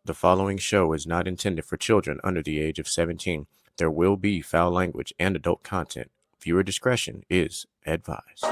The following show is not intended for children under the age of 17. There will be foul language and adult content. Viewer discretion is advised.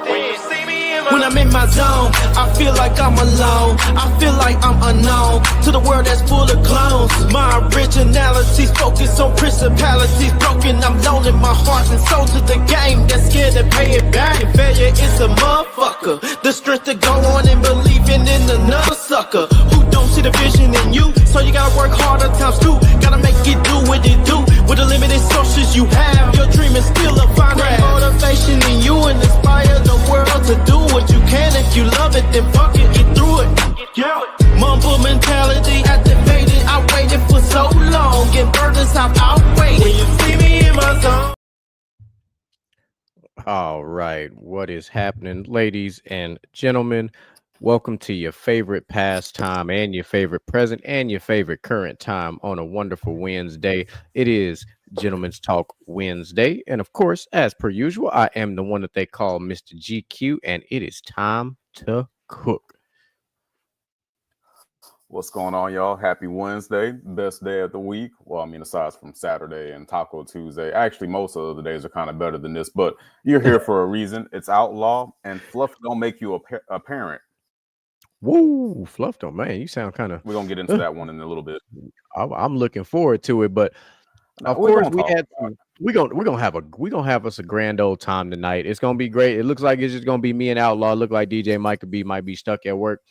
When I'm in my zone, I feel like I'm alone. I feel like I'm unknown to the world that's full of clones. My originality's focused on principalities broken. I'm loaning my heart and soul to the game that's scared to pay it back. And failure is a motherfucker. The strength to go on and believing in another sucker who don't see the vision in you. So you gotta work harder times two. Gotta make it do what it do. With the limited sources you have, your dream is still a fine motivation in you and inspire the world to do what you can. If you love it, then fuck it, get through it. Yeah. Mumble mentality activated. I waited for so long. Get burdens I've outweighed. When you see me in my zone. All right, what is happening, ladies and gentlemen? Welcome to your favorite past time and your favorite present and your favorite current time on a wonderful Wednesday. It is Gentlemen's Talk Wednesday. And of course, as per usual, I am the one that they call Mr. GQ, and it is time to cook. What's going on, y'all? Happy Wednesday, best day of the week. Well, I mean, aside from Saturday and Taco Tuesday. Actually, most of the days are kind of better than this, but you're here for a reason. It's Outlaw, and fluff don't make you a parent. Woo, fluff don't, man. You sound kind of. We're gonna get into that one in a little bit. I'm looking forward to it, but of course we're gonna have us a grand old time tonight. It's gonna be great. It looks like it's just gonna be me and Outlaw. Look like DJ might be stuck at work,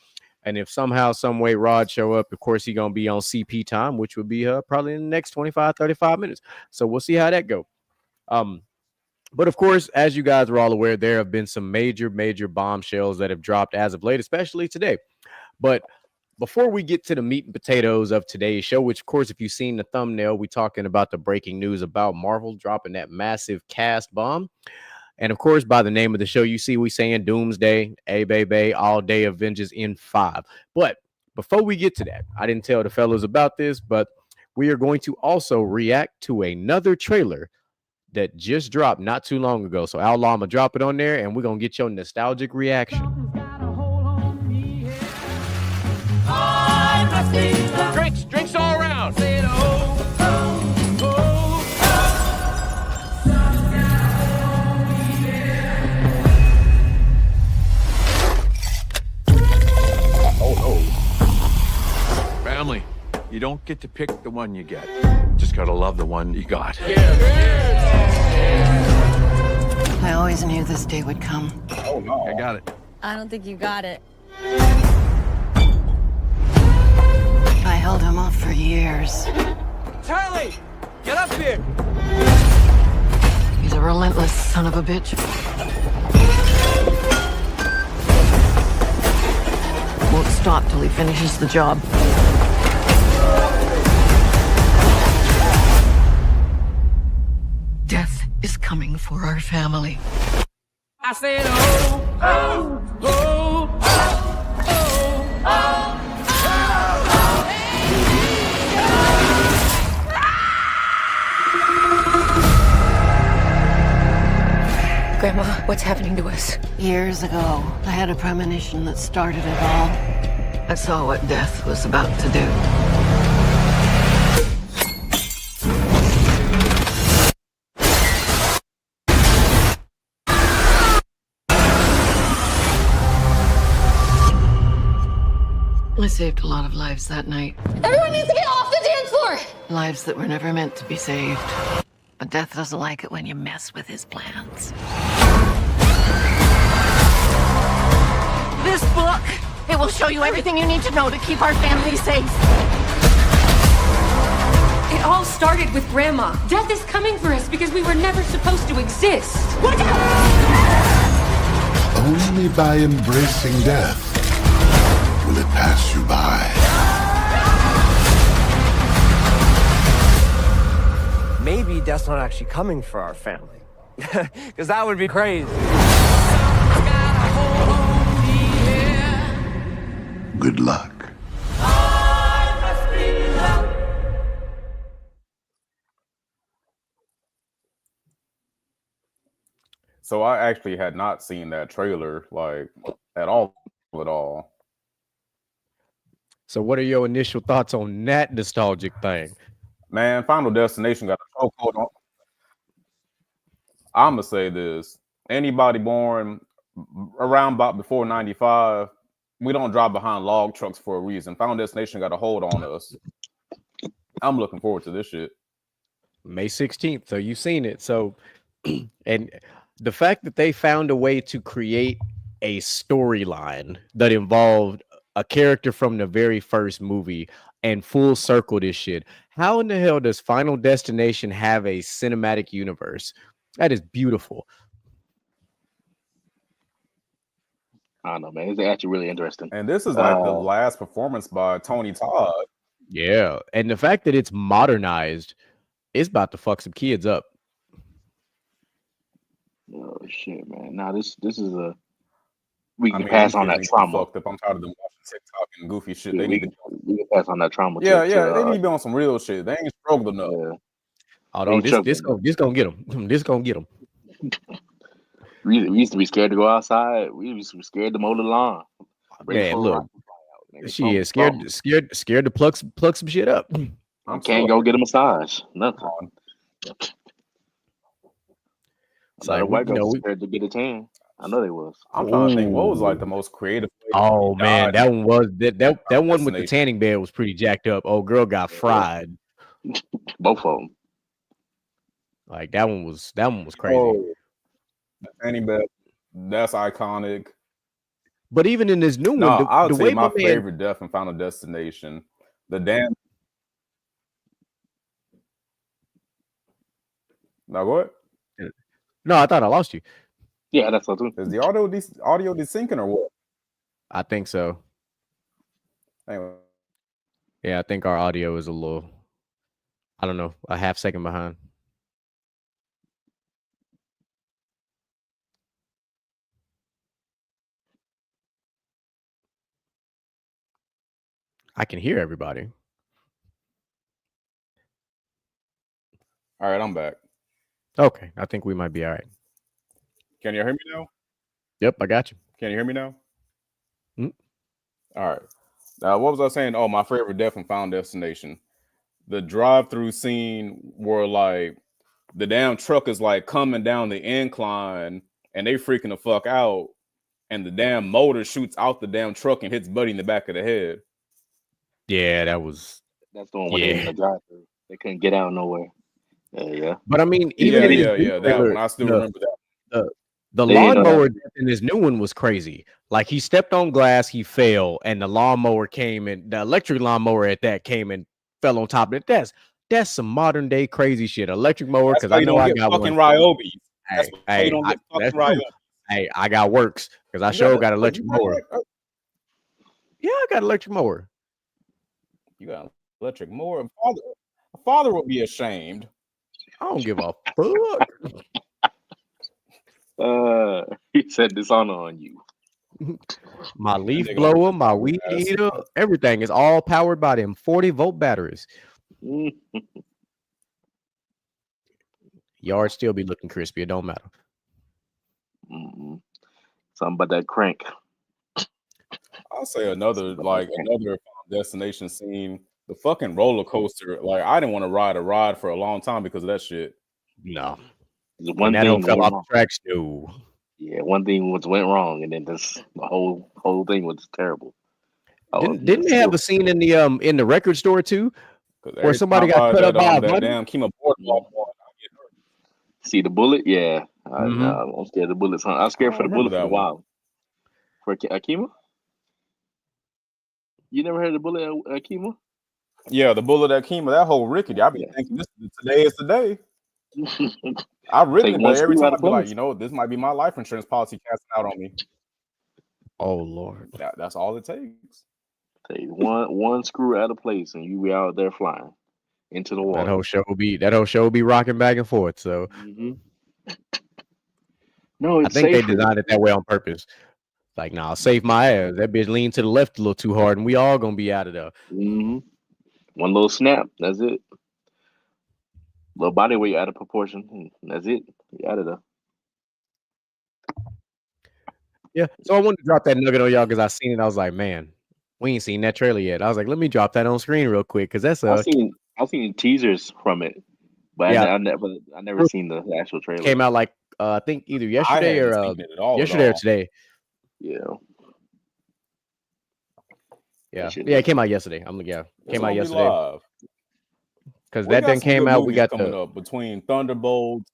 and if somehow, some way Rod show up, of course he's gonna be on CP time, which would be probably in the next 25-35 minutes. So we'll see how that go. But of course, as you guys are all aware, there have been some major bombshells that have dropped as of late, especially today. But before we get to the meat and potatoes of today's show, which, of course, if you've seen the thumbnail, we're talking about the breaking news about Marvel dropping that massive cast bomb. And, of course, by the name of the show, you see we saying Doomsday, Bey Bey, all day Avengers in 5. But before we get to that, I didn't tell the fellas about this, but we are going to also react to another trailer that just dropped not too long ago. So Outlaw, I'm gonna drop it on there and we're gonna get your nostalgic reaction. Drinks all around. Family, you don't get to pick the one you get. Just gotta love the one you got. I always knew this day would come. Oh no, I got it. I don't think you got it. I held him off for years. Charlie, get up here. He's a relentless son of a bitch. Won't stop till he finishes the job. Death is coming for our family. I said, oh, oh, oh, oh, oh. Grandma, what's happening to us? Years ago, I had a premonition that started it all. I saw what death was about to do. I saved a lot of lives that night. Everyone needs to get off the dance floor! Lives that were never meant to be saved. But death doesn't like it when you mess with his plans. This book, it will show you everything you need to know to keep our family safe. It all started with Grandma. Death is coming for us because we were never supposed to exist. Watch out! Only by embracing death will it pass you by. Maybe death's not actually coming for our family. Because that would be crazy. Good luck. So I actually had not seen that trailer like at all. So, what are your initial thoughts on that nostalgic thing? Man, Final Destination got a chokehold on. I'm gonna say this: anybody born around about before '95, we don't drive behind log trucks for a reason. Final Destination got a hold on us. I'm looking forward to this shit. May 16th. So you've seen it. So, and the fact that they found a way to create a storyline that involved a character from the very first movie and full circle this shit. How in the hell does Final Destination have a cinematic universe? That is beautiful. I don't know, man. It's actually really interesting. And this is like the last performance by Tony Todd. Yeah. And the fact that it's modernized, it's about to fuck some kids up. Oh shit, man. Now this is a we can pass on that trauma. Fucked up. I'm tired of them watching TikTok and goofy shit. Yeah, they we need can pass on that trauma. Yeah, they need to be on some real shit. They ain't struggled enough. Yeah. Although this gonna get them. This gonna get them. We used to be scared to go outside. We used to be scared to mow the lawn. Man, look, she is scared to pluck some shit up. I can't go get a massage. Nothing. It's like, white girls scared to get a tan. I know they was. I'm trying to think what was like the most creative. Oh man, that one was that one with the tanning bed was pretty jacked up. Oh, girl got fried. Both of them. Like that one was crazy. Oh, the tanning bed, that's iconic. But even in this new one, I would say my favorite death in Final Destination, the damn. Now what? No, I thought I lost you. Yeah, that's what. Is the audio desyncing or what? I think so. Anyway. Yeah, I think our audio is a little, I don't know, a half second behind. I can hear everybody. All right, I'm back. Okay, I think we might be all right. Can you hear me now? Yep, I got you. Can you hear me now? Mm-hmm. All right. Now, what was I saying? Oh, my favorite death in Final Destination. The drive-through scene where like the damn truck is like coming down the incline and they freaking the fuck out, and the damn motor shoots out the damn truck and hits Buddy in the back of the head. Yeah, that's the one where they in the drive-through. They couldn't get out nowhere. Yeah. But I mean, even that one. I still remember that. The lawnmower in this new one was crazy. Like he stepped on glass, he fell, and the lawnmower came and the electric lawnmower at that came and fell on top of it. That's some modern day crazy shit. Electric mower, because I know I got fucking one. Ryobi. Hey, I got works because I sure got electric mower. Yeah, I got electric mower. You got electric mower. A father would be ashamed. I don't give a fuck. He said dishonor on you. My leaf blower, my weed eater, everything is all powered by them 40-volt batteries. Yard still be looking crispy. It don't matter. Something about that crank. I'll say another destination scene. The fucking roller coaster. Like I didn't want to ride a ride for a long time because of that shit. No. One thing fell off the tracks. No. Yeah, one thing went wrong, and then the whole thing was terrible. Didn't they have a scene in the record store too, where somebody got cut up by a damn board. See the bullet? Yeah, I'm scared of the bullets. I was scared for the bullet for a while. For Akima, you never heard the bullet at Akima? Yeah, the bullet at Akima. That whole rickety. I be thinking today is the day. I really every time I be like, this might be my life insurance policy casting out on me. Oh Lord, that's all it takes. Take one screw out of place and you be out there flying into the water. That whole show will be rocking back and forth. So no, I think they designed it that way on purpose. Like, nah, save my ass. That bitch leaned to the left a little too hard, and we all gonna be out of there. One little snap, that's it. Little body weight out of proportion, that's it. You're out of there. Yeah, so I wanted to drop that nugget on y'all because I seen it. I was like, man, We ain't seen that trailer yet. I was like, let me drop that on screen real quick because that's I've seen teasers from it, but yeah. I never seen the actual trailer. Came out like I think either yesterday or yesterday or today. Yeah. Yeah, it came out yesterday. Came out yesterday. Because that then came out. We got coming up between Thunderbolts.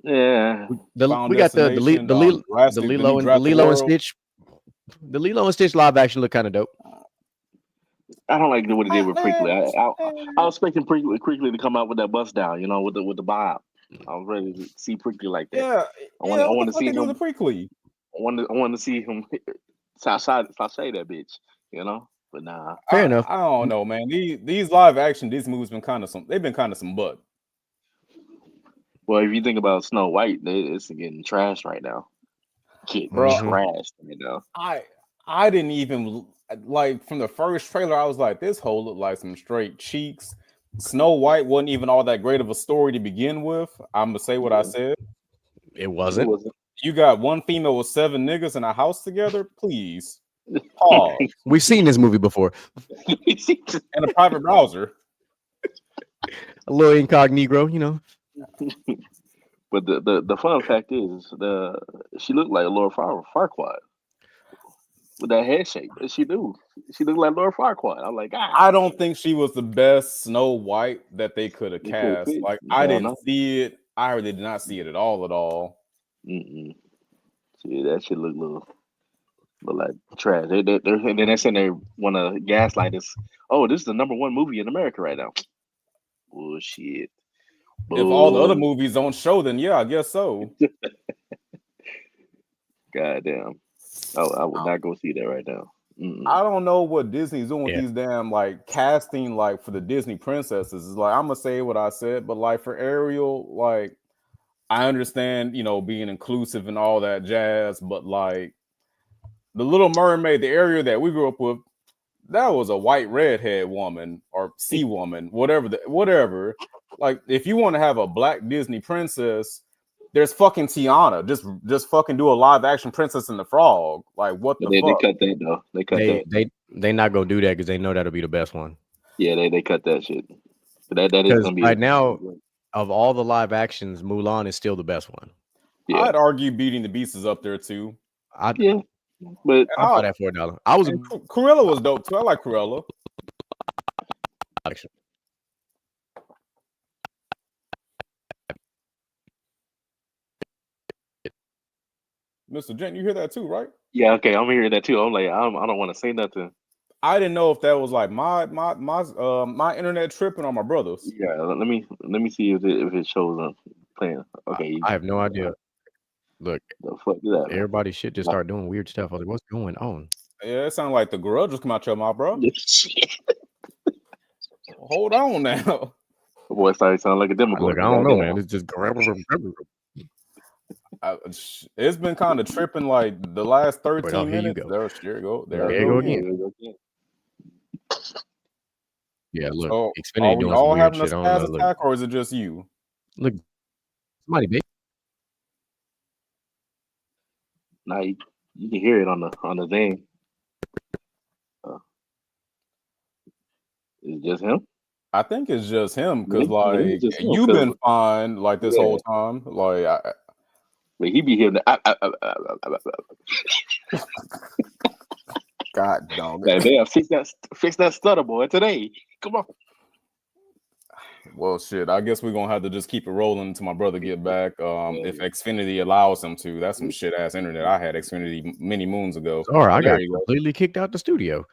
Yeah, we got the Lilo and Stitch. The Lilo and Stitch live action look kind of dope. I don't like what it did with Prickly. I was expecting Prickly to come out with that bust down, with the bob. I was ready to see Prickly like that. Yeah, I want to see him. Prickly. I want to see him sashay that bitch, But nah. Fair enough. I don't know, man. These live action Disney movies been kind of some butt. Well, if you think about Snow White, it's getting trashed right now. Trashed right now. I didn't even like from the first trailer. I was like, this whole looked like some straight cheeks. Snow White wasn't even all that great of a story to begin with. I'm gonna say what I said. It wasn't. You got one female with 7 niggas in a house together. Please pause. We've seen this movie before. In a private browser. A little incognito, But the fun fact is, she looked like Laura Farquaad with that head shape. She looked like Laura Farquaad. I'm like, I don't think she was the best Snow White that they could have cast. Like, I didn't see it. I really did not see it at all. Mm-mm. See, that shit look like trash. They're saying they want to gaslight us. Oh, this is the #1 movie in America right now. Bullshit. If all the other movies don't show, then yeah, I guess so. Goddamn. I would not go see that right now. Mm-mm. I don't know what Disney's doing with these damn like casting like for the Disney princesses. It's like I'm gonna say what I said, but like for Ariel, like I understand, being inclusive and all that jazz, but like the Little Mermaid, the Ariel that we grew up with, that was a white redhead woman or sea woman, whatever. Like, if you want to have a black Disney princess, there's fucking Tiana. Just fucking do a live action Princess and the Frog. Like, what the fuck? They cut that though. They cut that. They not gonna do that because they know that'll be the best one. Yeah, they cut that shit. That is gonna be right now. Of all the live actions, Mulan is still the best one. Yeah. I'd argue Beauty and the Beast is up there too. But I'll buy that for $1. Cruella was dope too. I like Cruella. Mr. Gent, you hear that too, right? Yeah, okay, I'm hearing that too. I'm like, I don't want to say nothing. I didn't know if that was like my internet tripping on my brother's. Yeah, let me see if it shows up playing. Okay, I have no idea. Look, the fuck is that? Everybody should just start doing weird stuff. I was like, what's going on? Yeah, it sounded like the Grudge just come out your mouth, bro. Hold on now. Boy, started sounding like a Democrat. Look, I don't know, man. It's just it's been kind of tripping like the last 13 minutes. There you go. There you go again. Yeah, look. So, Xfinity are we doing all some weird having a shit. spaz attack, or is it just you? Look, somebody big. Now you can hear it on the thing. It's just him. I think it's just him because like you've been fine like this whole time. Like, but he be here. God dog. Damn, fix that stutter, boy, today. Come on. Well, shit. I guess we're gonna have to just keep it rolling until my brother get back. If Xfinity allows him to. That's some shit ass internet. I had Xfinity many moons ago. Sorry, I got completely kicked out the studio.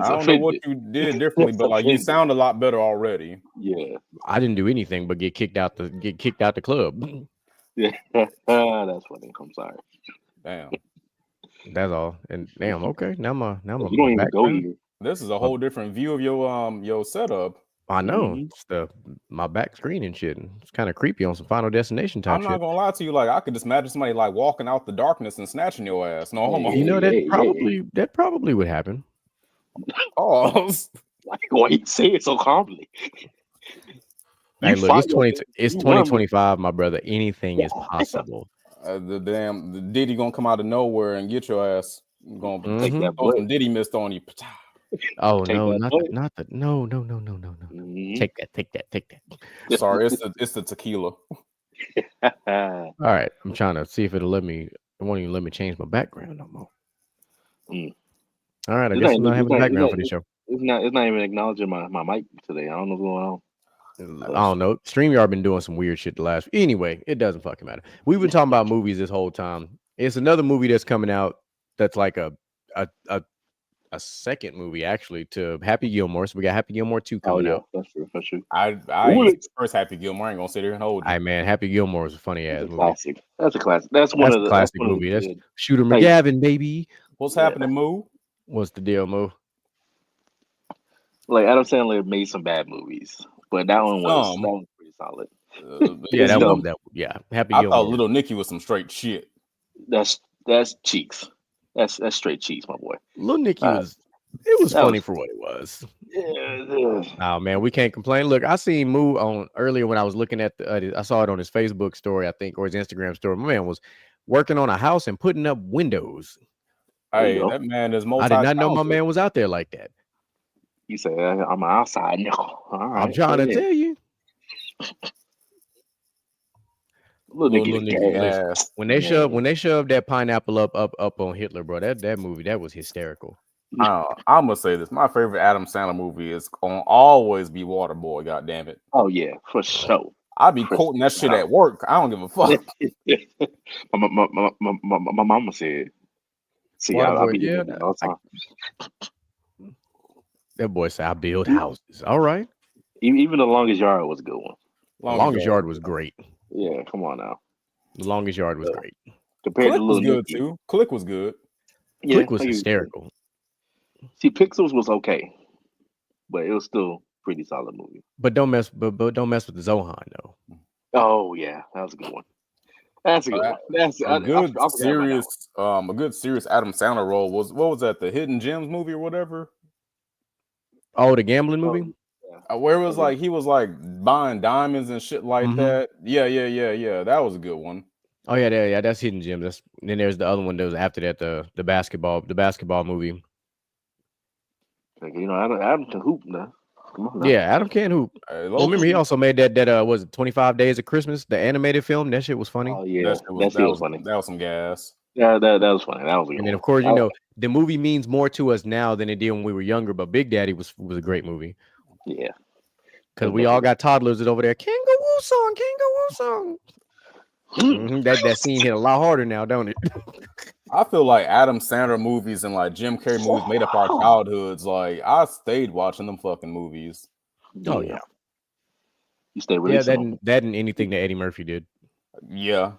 I don't know what you did differently, but like you sound a lot better already. Yeah, I didn't do anything but get kicked out the club. Yeah, that's funny. I'm sorry. Damn. That's all. And damn, okay. Now my you don't even go here. This is a whole different view of your setup. I know. It's my back screen and shit. It's kind of creepy on some Final Destination type shit. I'm not gonna lie to you. Like I could just imagine somebody like walking out the darkness and snatching your ass. No homo. You know that probably would happen. Pause. Why you say it so calmly? Hey, look, it's 2025, my brother. Anything is possible. The Diddy gonna come out of nowhere and get your ass. I'm gonna Take that throw butt. some Diddy mist on you. Oh Take no, that not butt. the, not the, no. Mhm. Take that. Sorry, it's the tequila. All right, I'm trying to see if it'll let me. It won't even let me change my background no more. All right, I guess I'm not having a background for this show. It's not even acknowledging my mic today. I don't know what's going on. I don't know. StreamYard been doing some weird shit the last. Anyway, it doesn't fucking matter. We've been talking about movies this whole time. It's another movie that's coming out that's like a second movie actually to Happy Gilmore. So we got Happy Gilmore 2 coming out. That's true. That's true. I first Happy Gilmore. I ain't gonna sit here and hold you. Hey man, Happy Gilmore is a funny ass movie. Classic. That's a classic. That's one of the classic movie. That's Shooter McGavin, baby. What's happening, Moo? What's the deal, Moo? Like Adam Sandler made some bad movies, but that one was pretty solid. Happy I Gilmore. thought Little Nicky was some straight shit. That's cheeks. That's straight cheeks, my boy. Little Nicky was funny for what it was. Yeah. Oh man, we can't complain. Look, I seen Moo on earlier when I was looking at I saw it on his Facebook story, I think, or his Instagram story. My man was working on a house and putting up windows. Hey, that man is I did not know my man was out there like that. You say I'm outside now. All right, I'm trying to tell you. Little Nicky, when they shoved that pineapple up on Hitler, bro, that movie, that was hysterical. I'm gonna say this. My favorite Adam Sandler movie is gonna always be Waterboy. God damn it! Oh yeah, for sure. I be quoting that shit at work. I don't give a fuck. my mama said, "See, I'll be doing that all the time." That boy said, "I build houses." All right. Even The Longest Yard was a good one. Longest Yard was great. Yeah, come on now. The Longest Yard was great. Compared Click to was Little good Nicky. too. Click was good. Yeah, Click was hysterical. See, Pixels was okay, but it was still pretty solid movie. But don't mess with the Zohan though. Oh yeah, that was a good one. That's a good one. That's a good serious Adam Sandler role was what was that? The Hidden Gems movie or whatever. Oh, the gambling movie. Where it was like he was like buying diamonds and shit like that. Yeah. That was a good one. Oh yeah, that's Hidden Gems. Then there's the other one that was after that, the basketball movie. Like, Adam can hoop now. Come on now. Yeah, Adam can hoop. Remember he also made that was it 25 Days of Christmas, the animated film. That shit was funny. Oh yeah, that was funny. That was some gas. Yeah, that was funny. That was a good and then one. of course the movie means more to us now than it did when we were younger. But Big Daddy was a great movie. Yeah, because we all got toddlers that over there. Kangaroo song. That scene hit a lot harder now, don't it? I feel like Adam Sandler movies and like Jim Carrey movies made up our childhoods. Like I stayed watching them fucking movies. Oh yeah, you stay with that and anything that Eddie Murphy did. Yeah,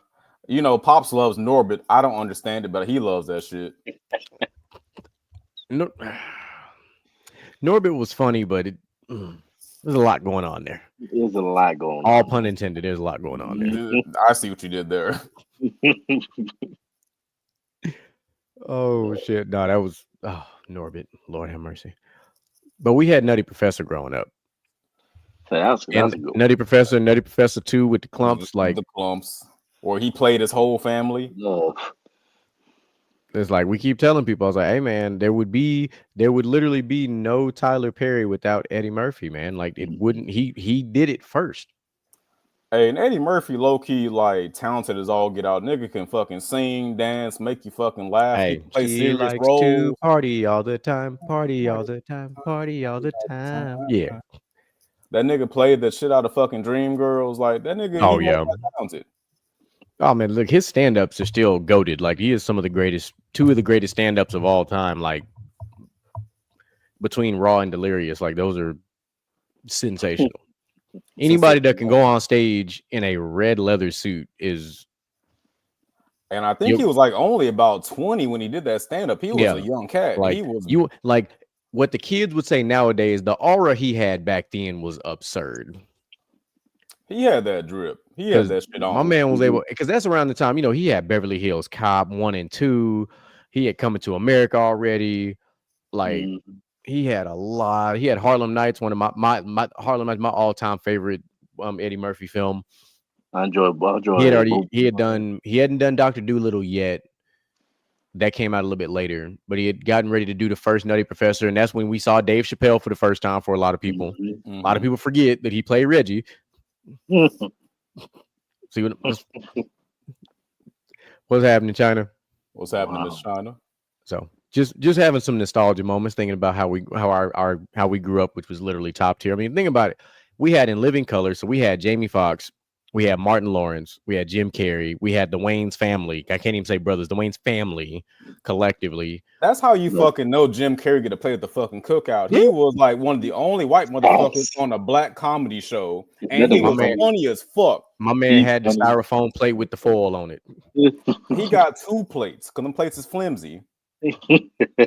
Pops loves Norbit. I don't understand it, but he loves that shit. Norbit was funny, but there's a lot going on there. There's a lot going on. All pun intended. There's a lot going on there. I see what you did there. Oh shit! No, that was Norbit. Lord have mercy. But we had Nutty Professor growing up. So that's a good one. Nutty Professor 2 with the clumps, like the clumps, or he played his whole family. It's like we keep telling people. I was like, hey man, there would literally be no Tyler Perry without Eddie Murphy, man. Like it wouldn't. He did it first. Hey, and Eddie Murphy, low key, like talented as all get out. Nigga can fucking sing, dance, make you fucking laugh. Hey, he can play he serious likes roles. to party all the time, party all the time, party all the time. Yeah, that nigga played the shit out of fucking Dreamgirls. Like that nigga. Oh yeah, talented. Oh man, look, his stand-ups are still goated. Like he is two of the greatest stand-ups of all time. Like between Raw and Delirious, like those are sensational. Anybody that can go on stage in a red leather suit is. And I think he was like only about 20 when he did that stand-up. He was a young cat. Like he was like what the kids would say nowadays. The aura he had back then was absurd. He had that drip. He had that shit on. My man was able, because that's around the time, he had Beverly Hills Cop 1 and 2. He had Coming to America already. Like he had a lot. He had Harlem Nights, one of my Harlem Nights, my all-time favorite Eddie Murphy film. I enjoy He hadn't done Dr. Dolittle yet. that came out a little bit later, but he had gotten ready to do the first Nutty Professor, and that's when we saw Dave Chappelle for the first time. For a lot of people, Mm-hmm. a lot of people forget that he played Reggie. See what's happening, China? What's happening, Miss China? So just having some nostalgia moments, thinking about how we grew up, which was literally top tier. I mean, think about it. We had in living color, so we had Jamie Foxx, we had Martin Lawrence, we had Jim Carrey, we had the Wayans family. I can't even say brothers, the Wayans family collectively. That's how you fucking know Jim Carrey get to play at the fucking cookout. He was like one of the only white motherfuckers on a black comedy show, and he was funny as fuck. My man had the styrofoam plate with the foil on it. He got 2 plates because them plates is flimsy.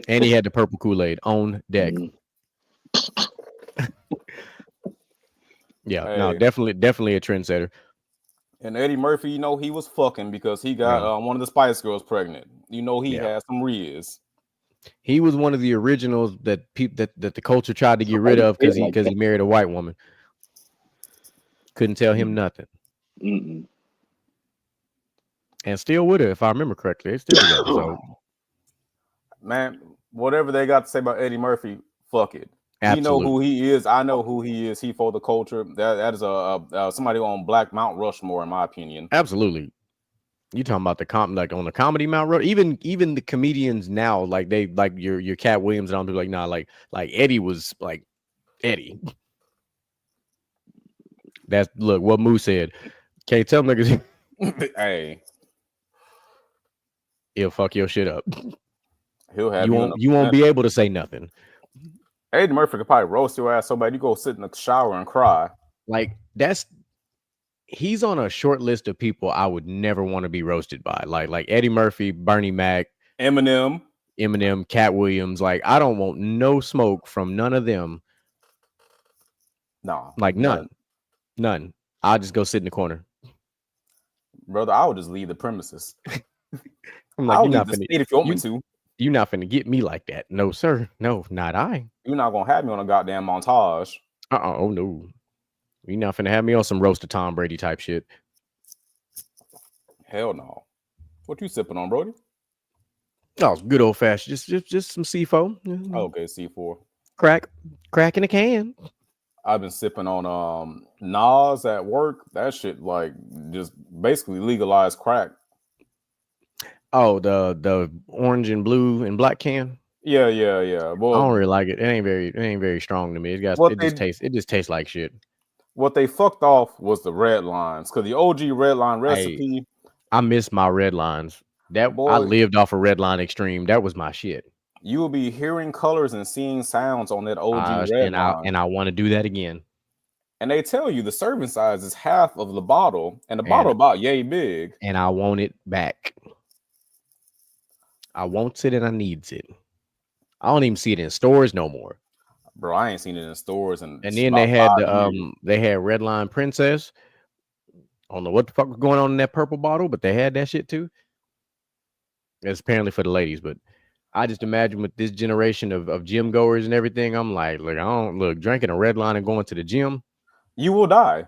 And he had the purple Kool-Aid on deck. Yeah, no, definitely a trendsetter. And Eddie Murphy, you know, he was fucking because he got one of the Spice Girls pregnant. You know, he had some riz. He was one of the originals that the culture tried to get rid of because he married a white woman. Couldn't tell him nothing. Mm-mm. And still with her, if I remember correctly. They still together. So. Man, whatever they got to say about Eddie Murphy, fuck it. Absolutely. You know who he is. I know who he is. He for the culture. That is somebody on Black Mount Rushmore, in my opinion. Absolutely. You talking about like on the comedy Mount Rushmore? Even the comedians now, like they like your Cat Williams and all people like nah, like Eddie was like Eddie. That's look what Moose said. Can't tell niggas. Hey, he'll fuck your shit up. He'll have you won't be able to say nothing. Eddie Murphy could probably roast your ass so bad you go sit in the shower and cry. Like he's on a short list of people I would never want to be roasted by. Like Eddie Murphy, Bernie Mac, Eminem, Cat Williams. Like I don't want no smoke from none of them. No, like none. I'll just go sit in the corner. Brother, I would just leave the premises. I'm like, I'll leave the state if you want me to. You're not finna get me like that. No, sir. No, not I. You're not gonna have me on a goddamn montage. Oh no. You're not finna have me on some roasted Tom Brady type shit. Hell no. What you sipping on, Brody? Oh, good old fashioned. Just some C4. Okay, C4. Crack in a can. I've been sipping on Nas at work. That shit like just basically legalized crack. Oh, the orange and blue and black can. Yeah. Well, I don't really like it. It ain't very strong to me. It just tastes like shit. What they fucked off was the red lines, because the OG red line recipe. Hey, I miss my red lines. I lived off a red line extreme. That was my shit. You will be hearing colors and seeing sounds on that OG red line. And I want to do that again. And they tell you the serving size is half of the bottle, and the bottle about yay big. And I want it back. I wants it and I needs it. I don't even see it in stores no more. Bro, I ain't seen it in stores. And then they had Red Line Princess. I don't know what the fuck was going on in that purple bottle, but they had that shit too. It's apparently for the ladies, but I just imagine with this generation of gym goers and everything, I'm like, look, I don't drinking a Red Line and going to the gym. You will die.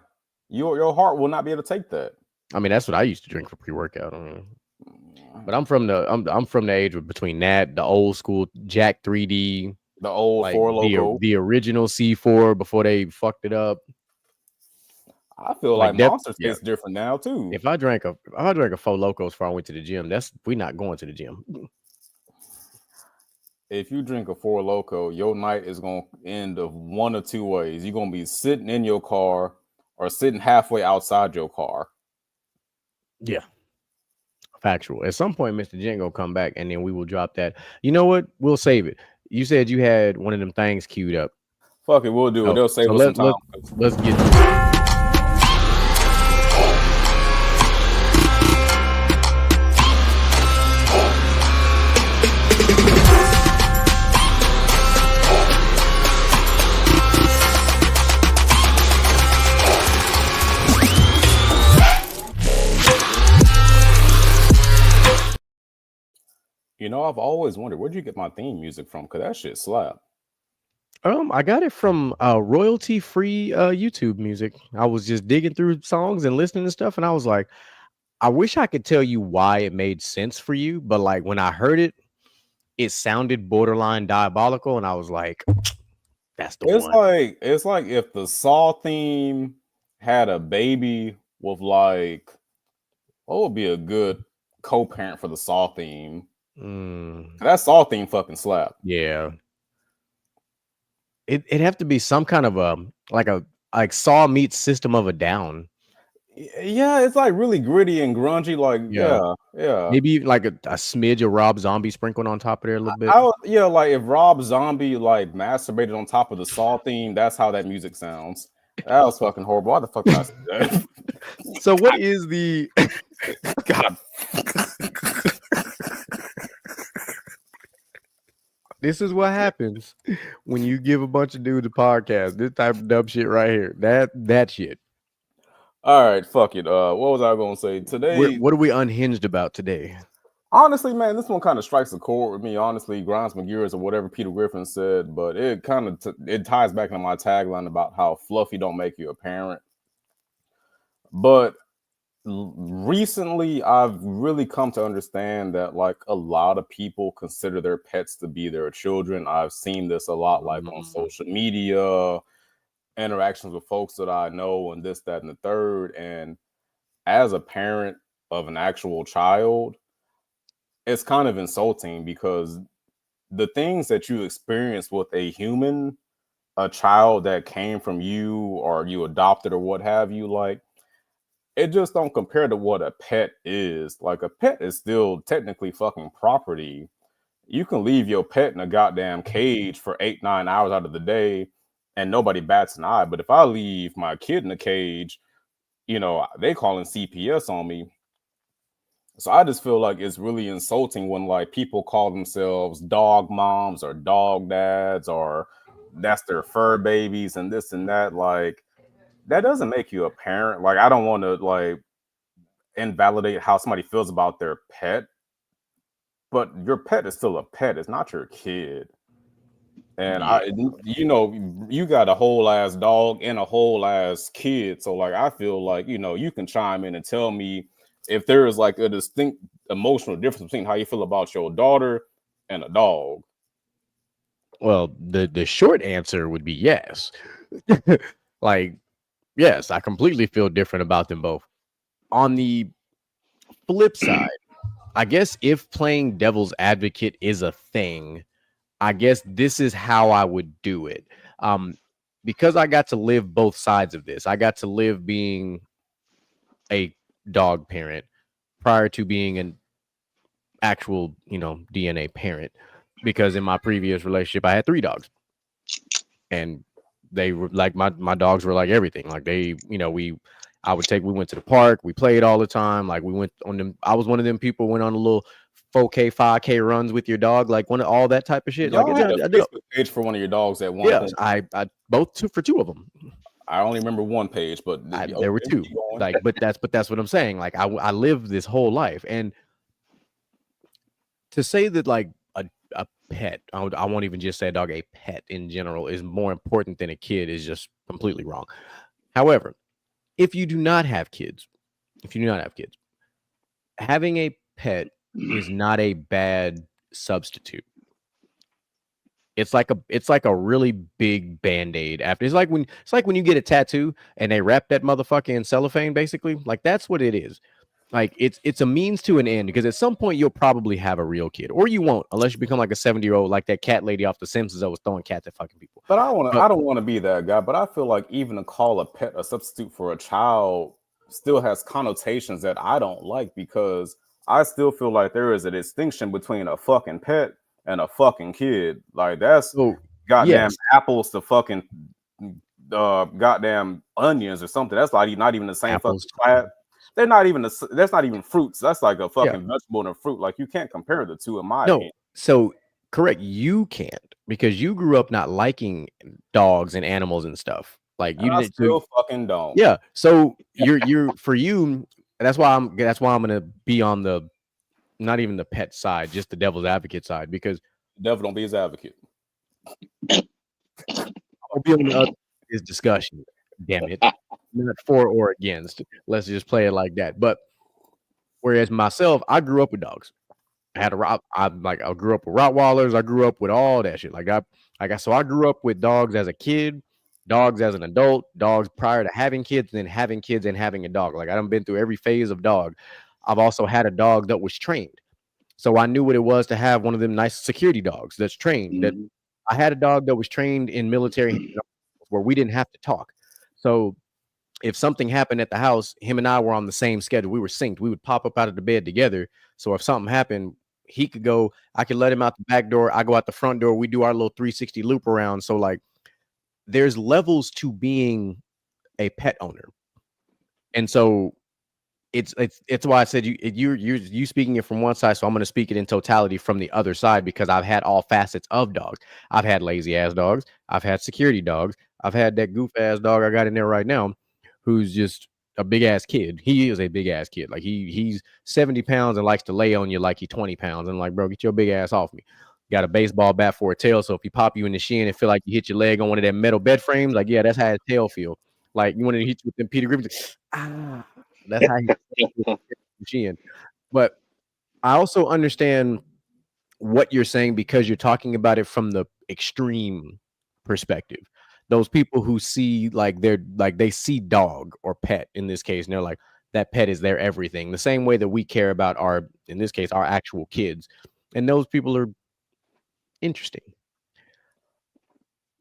Your heart will not be able to take that. I mean, that's what I used to drink for pre-workout. But I'm from the age between that, the old school Jack 3D, the old Four Loko, the original C4 before they fucked it up. I feel like Monster tastes different now too. If I drank a Four Locos before I went to the gym, we're not going to the gym. If you drink a Four Loko, your night is gonna end of one of two ways. You're gonna be sitting in your car or sitting halfway outside your car. Yeah. Factual. At some point, Mr. Jen gonna come back, and then we will drop that. You know what? We'll save it. You said you had one of them things queued up. Fuck it, we'll do it. They'll save us some time. Let's get to it. You know, I've always wondered, where'd you get my theme music from? Because that shit slap. I got it from royalty-free YouTube music. I was just digging through songs and listening to stuff, and I was like, I wish I could tell you why it made sense for you, but like when I heard it, it sounded borderline diabolical, and I was like, that's the one. It's like if the Saw theme had a baby with like what would be a good co-parent for the Saw theme? That Saw theme fucking slap. Yeah. It'd have to be some kind of a like Saw meets System of a Down. Yeah, it's like really gritty and grungy. Like, yeah. Maybe like a smidge of Rob Zombie sprinkled on top of there a little bit. Like if Rob Zombie like masturbated on top of the Saw theme, that's how that music sounds. That was fucking horrible. Why the fuck did I say that? So what is the God? This is what happens when you give a bunch of dudes a podcast. This type of dumb shit right here. That shit. All right, fuck it. What was I gonna say today? What are we unhinged about today? Honestly, man, this one kind of strikes a chord with me. Honestly, grinds my gears or whatever Peter Griffin said, but it kind of it ties back into my tagline about how fluffy don't make you a parent. But recently, I've really come to understand that like a lot of people consider their pets to be their children. I've seen this a lot, like on social media, interactions with folks that I know, and this, that, and the third. And as a parent of an actual child, it's kind of insulting because the things that you experience with a human, a child that came from you or you adopted or what have you, like it just don't compare to what a pet is. Like a pet is still technically fucking property. You can leave your pet in a goddamn cage for 8-9 hours out of the day and nobody bats an eye. But if I leave my kid in a cage, you know, they calling CPS on me. So I just feel like it's really insulting when like people call themselves dog moms or dog dads or that's their fur babies and this and that. Like that doesn't make you a parent. Like I don't want to like invalidate how somebody feels about their pet, but your pet is still a pet. It's not your kid. And you got a whole ass dog and a whole ass kid. So like, I feel like, you can chime in and tell me if there is like a distinct emotional difference between how you feel about your daughter and a dog. Well, the short answer would be yes. Like, yes, I completely feel different about them both. On the flip side, I guess if playing devil's advocate is a thing, I guess this is how I would do it. Because I got to live both sides of this. I got to live being a dog parent prior to being an actual, DNA parent. Because in my previous relationship, I had 3 dogs. And they were like, my dogs were like everything. Like we went to the park, we played all the time. Like we went on them. I was one of them people went on a little 4K, 5K runs with your dog, like all that type of shit. Y'all like had a Facebook page for one of your dogs at one point. I both for 2 of them. I only remember one page, but there were 2. Like, but that's what I'm saying. Like I lived this whole life, and to say that like a pet, I won't even just say a dog, a pet in general is more important than a kid is just completely wrong. However, if you do not have kids, having a pet is not a bad substitute. It's like a really big band-aid after. It's like when you get a tattoo and they wrap that motherfucker in cellophane, basically. Like that's what it is. Like it's a means to an end, because at some point you'll probably have a real kid, or you won't, unless you become like a 70-year-old, like that cat lady off The Simpsons that was throwing cats at fucking people. But I don't want to be that guy. But I feel like even to call a pet a substitute for a child still has connotations that I don't like, because I still feel like there is a distinction between a fucking pet and a fucking kid. Like that's goddamn apples to fucking goddamn onions or something. That's like not even the same fucking class. They're not even that's not even fruits. That's like a fucking vegetable and a fruit. Like you can't compare the two in my opinion. So correct, you can't, because you grew up not liking dogs and animals and stuff. Like you didn't still fucking don't. Yeah. So you're for you. That's why I'm gonna be on the not even the pet side, just the devil's advocate side, because the devil don't be his advocate. I'll be on the other his discussion. Damn it. Not for or against. Let's just play it like that. But Whereas myself, I grew up with dogs. I grew up with Rottweilers. I grew up with all that shit. So I grew up with dogs as a kid, dogs as an adult, dogs prior to having kids, then having kids and having a dog. Like I done been through every phase of dog. I've also had a dog that was trained. So I knew what it was to have one of them nice security dogs that's trained. That I had a dog that was trained in military where we didn't have to talk. So if something happened at the house, him and I were on the same schedule. We were synced. We would pop up out of the bed together. So if something happened, he could go, I could let him out the back door. I go out the front door. We do our little 360 loop around. So like there's levels to being a pet owner. And so it's why I said you speaking it from one side. So I'm going to speak it in totality from the other side, because I've had all facets of dogs. I've had lazy ass dogs. I've had security dogs. I've had that goof ass dog I got in there right now, who's just a big ass kid. He is a big ass kid. Like he's 70 pounds and likes to lay on you like he's 20 pounds. And like, bro, get your big ass off me. Got a baseball bat for a tail. So if he pop you in the shin and feel like you hit your leg on one of them metal bed frames, like, yeah, that's how his tail feel. Like you want to hit you with them Peter Griffin. That's how he shin. But I also understand what you're saying, because you're talking about it from the extreme perspective. Those people who see they see dog or pet in this case, and they're like, that pet is their everything. The same way that we care about in this case, our actual kids. And those people are interesting.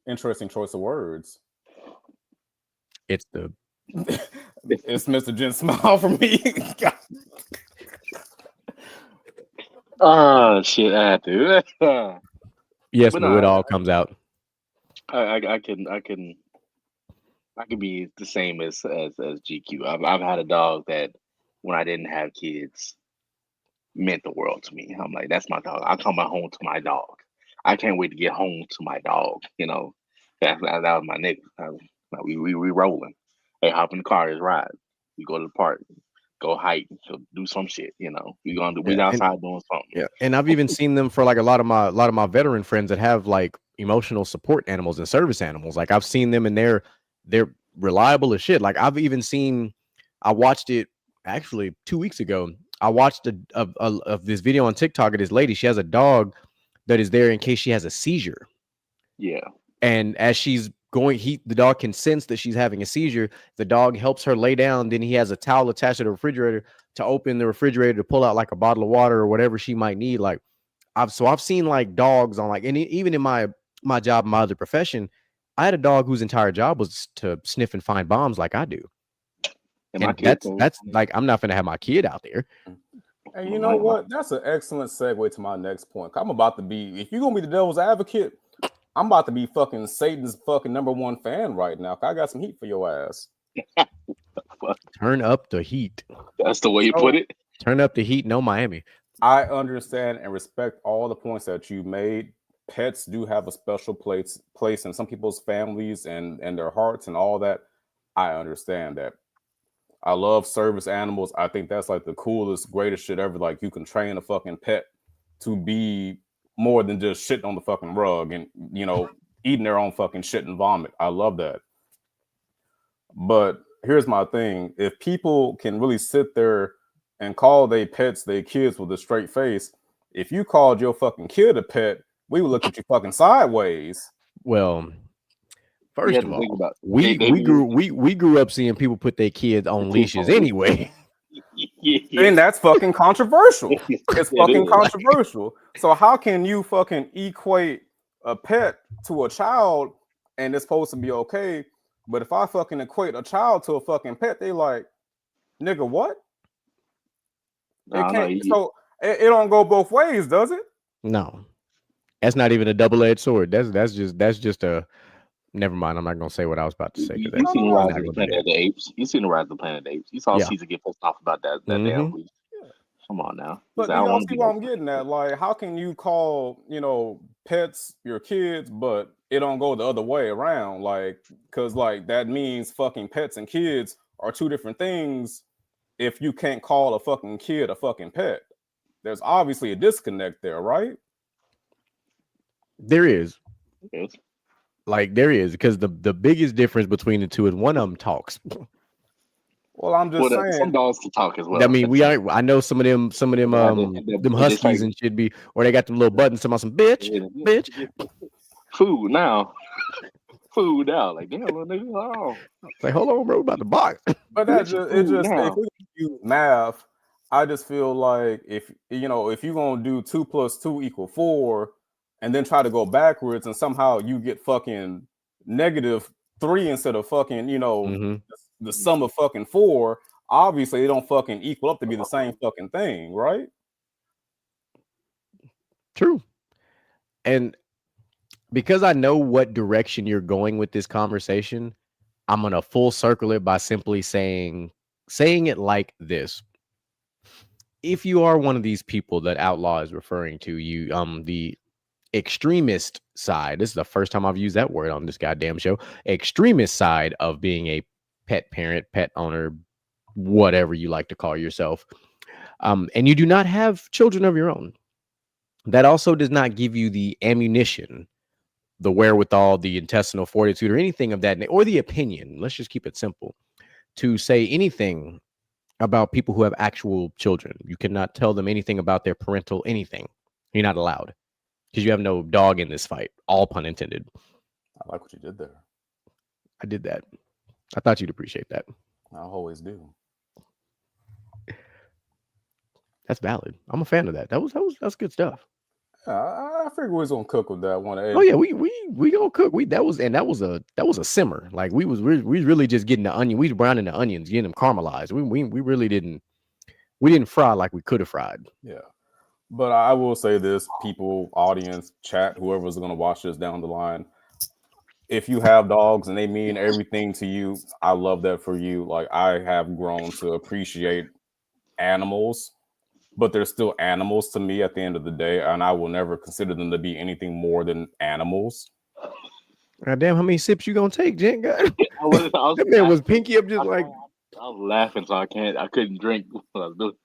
Interesting choice of words. It's Mr. Jen Smile for me. Oh shit, I have to. Yes, but it all comes out. I can be the same as GQ. I've had a dog that when I didn't have kids meant the world to me. I'm like, that's my dog. I come back home to my dog. I can't wait to get home to my dog. You know, that was my nigga. We rolling. Hey, hop in the car, let's ride. We go to the park, go hike, do some shit. You know, we outside doing something. Yeah, and I've even seen them for like a lot of my veteran friends that have like emotional support animals and service animals. Like I've seen them and they're reliable as shit. Like I've even seen, I watched it actually 2 weeks ago. I watched of this video on TikTok of this lady. She has a dog that is there in case she has a seizure. Yeah. And as she's going, the dog can sense that she's having a seizure. The dog helps her lay down. Then he has a towel attached to the refrigerator to open the refrigerator to pull out like a bottle of water or whatever she might need. Like I've seen like dogs on and even in my job, my other profession, I had a dog whose entire job was to sniff and find bombs like I do. And that's like, I'm not going to have my kid out there. And you know what? That's an excellent segue to my next point. I'm about to be, if you're going to be the devil's advocate, I'm about to be fucking Satan's fucking #1 fan right now. I got some heat for your ass. Turn up the heat. That's the way you put it. Turn up the heat. No Miami. I understand and respect all the points that you made. Pets do have a special place in some people's families and their hearts and all that. I understand that. I love service animals. I think that's like the coolest, greatest shit ever. Like you can train a fucking pet to be more than just shitting on the fucking rug and, you know, eating their own fucking shit and vomit. I love that. But here's my thing. If people can really sit there and call their pets their kids with a straight face, if you called your fucking kid a pet, we would look at you fucking sideways. Well, first of all, we grew up seeing people put their kids on leashes anyway. And that's fucking controversial. It's fucking controversial. So how can you fucking equate a pet to a child and it's supposed to be okay? But if I fucking equate a child to a fucking pet, they like, nigga, what? So it don't go both ways, does it? No. That's not even a double-edged sword. That's just a. Never mind. I'm not gonna say what I was about to say. You seen the Rise of the Planet of the Apes. You seen the Rise of the Planet of the Apes. You saw Caesar get pissed off about that damn leash. Come on now. But you don't see what I'm getting at. Like, how can you call, you know, pets your kids, but it don't go the other way around? Like, because like that means fucking pets and kids are two different things. If you can't call a fucking kid a fucking pet, there's obviously a disconnect there, right? There is. Like there is, because the biggest difference between the two is one of them talks. Well, I'm just Some saying. dogs can talk as well. I mean, I know some of them them huskies and shit be, or they got them little buttons talking about some bitch. Food now. Like damn, little nigga. Oh. Like, hold on, bro, about the box. But if we do math, I just feel like if you're gonna do 2 + 2 = 4, and then try to go backwards, and somehow you get fucking -3 instead of fucking the sum of fucking 4. Obviously, they don't fucking equal up to be the same fucking thing, right? True. And because I know what direction you're going with this conversation, I'm gonna full circle it by simply saying it like this. If you are one of these people that Outlaw is referring to, you the extremist side, this is the first time I've used that word on this goddamn show, extremist side of being a pet parent, pet owner, whatever you like to call yourself, and you do not have children of your own, that also does not give you the ammunition, the wherewithal, the intestinal fortitude, or anything of that, or the opinion, let's just keep it simple, to say anything about people who have actual children. You cannot tell them anything about their parental anything. You're not allowed, because you have no dog in this fight, all pun intended. I like what you did there. I did that. I thought you'd appreciate that. I always do. That's valid. I'm a fan of that. That's good stuff. I figured we was gonna cook with that one. Oh yeah, we gonna cook. That was a simmer. Like we really just getting the onion. We was browning the onions, getting them caramelized. We really didn't fry like we could have fried. Yeah, but I will say this, people, audience, chat, whoever's gonna watch this down the line, if you have dogs and they mean everything to you, I love that for you. Like, I have grown to appreciate animals, but they're still animals to me at the end of the day, and I will never consider them to be anything more than animals. God damn, how many sips you gonna take, Jen? That man was pinky up, just like I was laughing, so I couldn't drink what I was doing.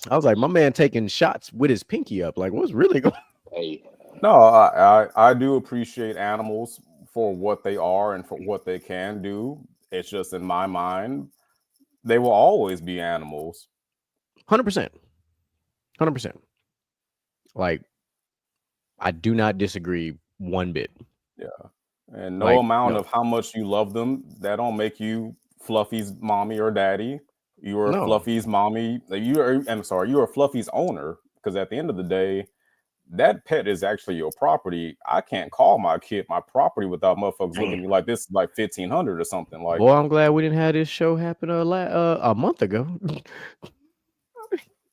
I was like, my man taking shots with his pinky up. Like, what's really going? Hey, no, I do appreciate animals for what they are and for what they can do. It's just, in my mind, they will always be animals. 100%. Like, I do not disagree one bit. Yeah, and no amount of how much you love them, that don't make you Fluffy's mommy or daddy. You are Fluffy's mommy. You are Fluffy's owner, because at the end of the day, that pet is actually your property. I can't call my kid my property without motherfuckers looking at me like this is like 1500 or something. Like, well, I'm glad we didn't have this show happen a month ago.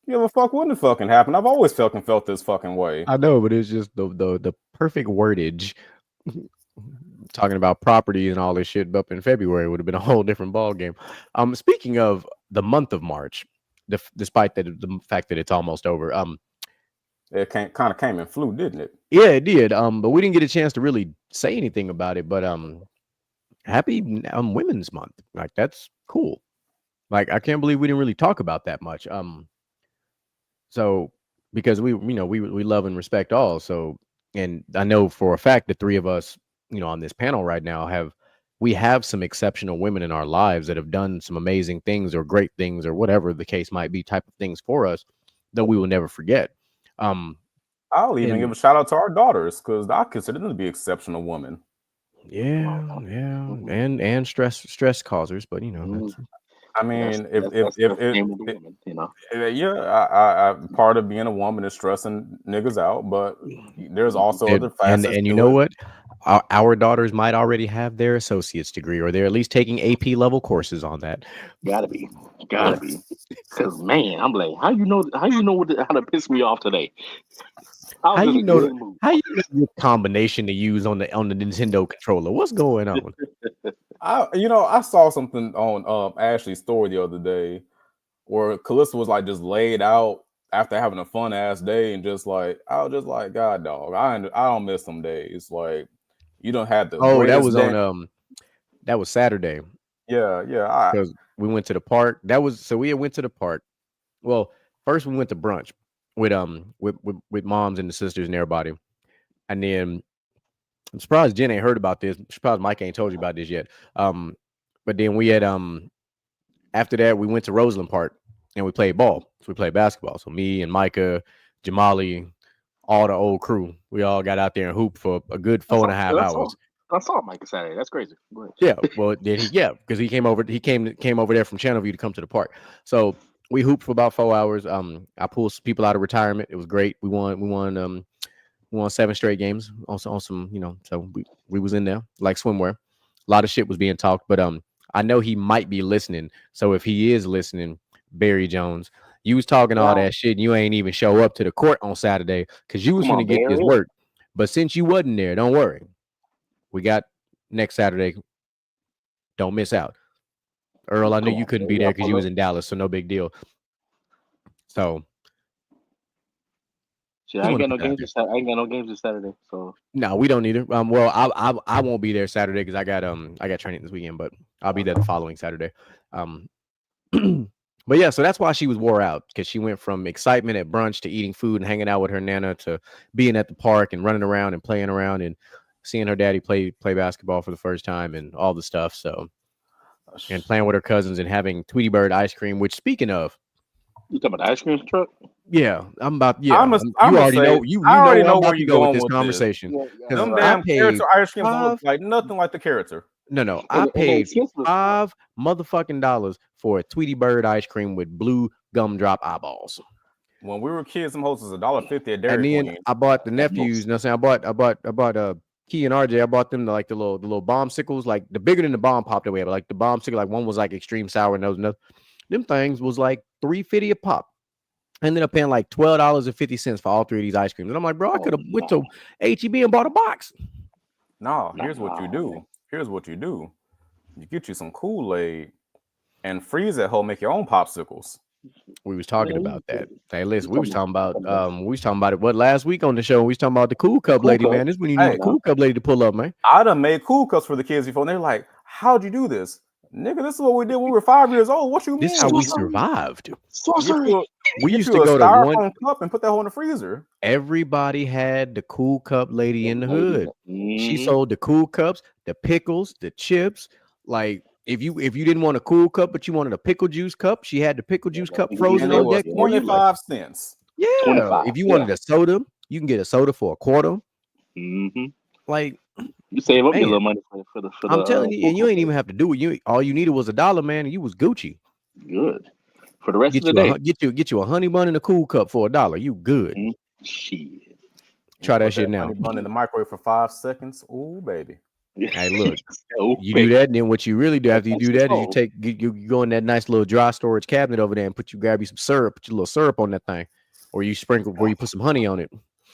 You ever fuck wouldn't fucking happen? I've always felt this fucking way. I know, but it's just the perfect wordage. Talking about property and all this shit up in February would have been a whole different ball game. Speaking of the month of March, despite the fact that it's almost over, it kind of came and flew, didn't it? Yeah, it did. But we didn't get a chance to really say anything about it. But happy Women's Month. Like, that's cool. Like, I can't believe we didn't really talk about that much. So because we love and respect all. So, and I know for a fact the three of us, on this panel right now have some exceptional women in our lives that have done some amazing things or great things or whatever the case might be, type of things for us that we will never forget. I'll even give a shout out to our daughters, because I consider them to be exceptional women. Yeah, and stress causers, but that's, I mean, part of being a woman is stressing niggas out, but there's also other facets. And you know what? Our daughters might already have their associate's degree, or they're at least taking AP level courses on that. Gotta be. Because man, I'm like, how you know how to piss me off today? How you know the combination to use on the Nintendo controller? What's going on? I saw something on Ashley's story the other day where Calista was like just laid out after having a fun ass day, and just like, I was just like, God dog, I don't miss some days. Like, you don't have to. Oh, that was that was Saturday. Yeah. Because we went to the park. We went to the park. Well, first we went to brunch with moms and the sisters and everybody, and then I'm surprised Jen ain't heard about this. I'm surprised Mike ain't told you about this yet. But then we had after that, we went to Roseland Park and we played ball. So we played basketball. So me and Micah, Jamali, all the old crew, we all got out there and hooped for a good 4.5 hours. I saw Micah Saturday. That's crazy. Yeah, well, then because he came over there from Channelview to come to the park. So we hooped for about 4 hours. I pulled some people out of retirement. It was great. We won 7 straight games on some, so we was in there like swimwear. A lot of shit was being talked, but I know he might be listening. So if he is listening, Barry Jones, you was talking all that shit and you ain't even show up to the court on Saturday because you was going to get this work. But since you wasn't there, don't worry. We got next Saturday. Don't miss out. Earl, I knew you couldn't be there because you was in Dallas, so no big deal. So I ain't got no games this Saturday. So no, we don't either. Well, I won't be there Saturday because I got training this weekend, but I'll be there the following Saturday. But yeah, so that's why she was wore out, because she went from excitement at brunch to eating food and hanging out with her nana to being at the park and running around and playing around and seeing her daddy play basketball for the first time and all the stuff. So, and playing with her cousins and having Tweety Bird ice cream, which, speaking of, you talking about the ice cream truck? Yeah, I'm about. Yeah, I already know where you go with this conversation. Because them damn character ice creams don't look like nothing like the character. No, I paid $5 motherfucking for a Tweety Bird ice cream with blue gumdrop eyeballs. When we were kids, some hosts was $1.50 at Dairy Queen. And then I bought the nephews. You know what I'm saying? I bought Key and RJ. I bought them the little bombsicles, like the bigger than the bomb pop that we have. Like the bombsicle, like one was like extreme sour nose. Them things was like $3.50 a pop. I ended up paying like $12.50 for all 3 of these ice creams. And I'm like, bro, I could have went to HEB and bought a box. No, here's what you do. You get you some Kool-Aid and freeze that hole, make your own popsicles. We was talking about that. Hey, listen, we was talking about it last week on the show. We was talking about the Cool Cup lady, man. This is when you need a Cool Cup lady to pull up, man. I done made Cool Cups for the kids before, and they're like, how'd you do this? Nigga, this is what we did when we were 5 years old. What you mean? This is how we survived. We used to go to one cup and put that hole in the freezer. Everybody had the Cool Cup lady in the hood. She sold the Cool Cups, the pickles, the chips. Like if you didn't want a Cool Cup but you wanted a pickle juice cup, she had the pickle juice cup frozen on deck. 25 cents. Yeah. 25, if you wanted a soda, you can get a soda for $0.25. Like, you save up your little money for the. I'm telling you, and you ain't even have to do it. All you needed was $1, man, and you was Gucci. Good for the rest of the day. Get you a honey bun and a Cool Cup for $1. You good? Shit. Try that shit now. Honey bun in the microwave for 5 seconds. Ooh, baby. Hey, look, you do that, and then what you really do after you do that is you go in that nice little dry storage cabinet over there and grab you some syrup, put your little syrup on that thing, or you put some honey on it.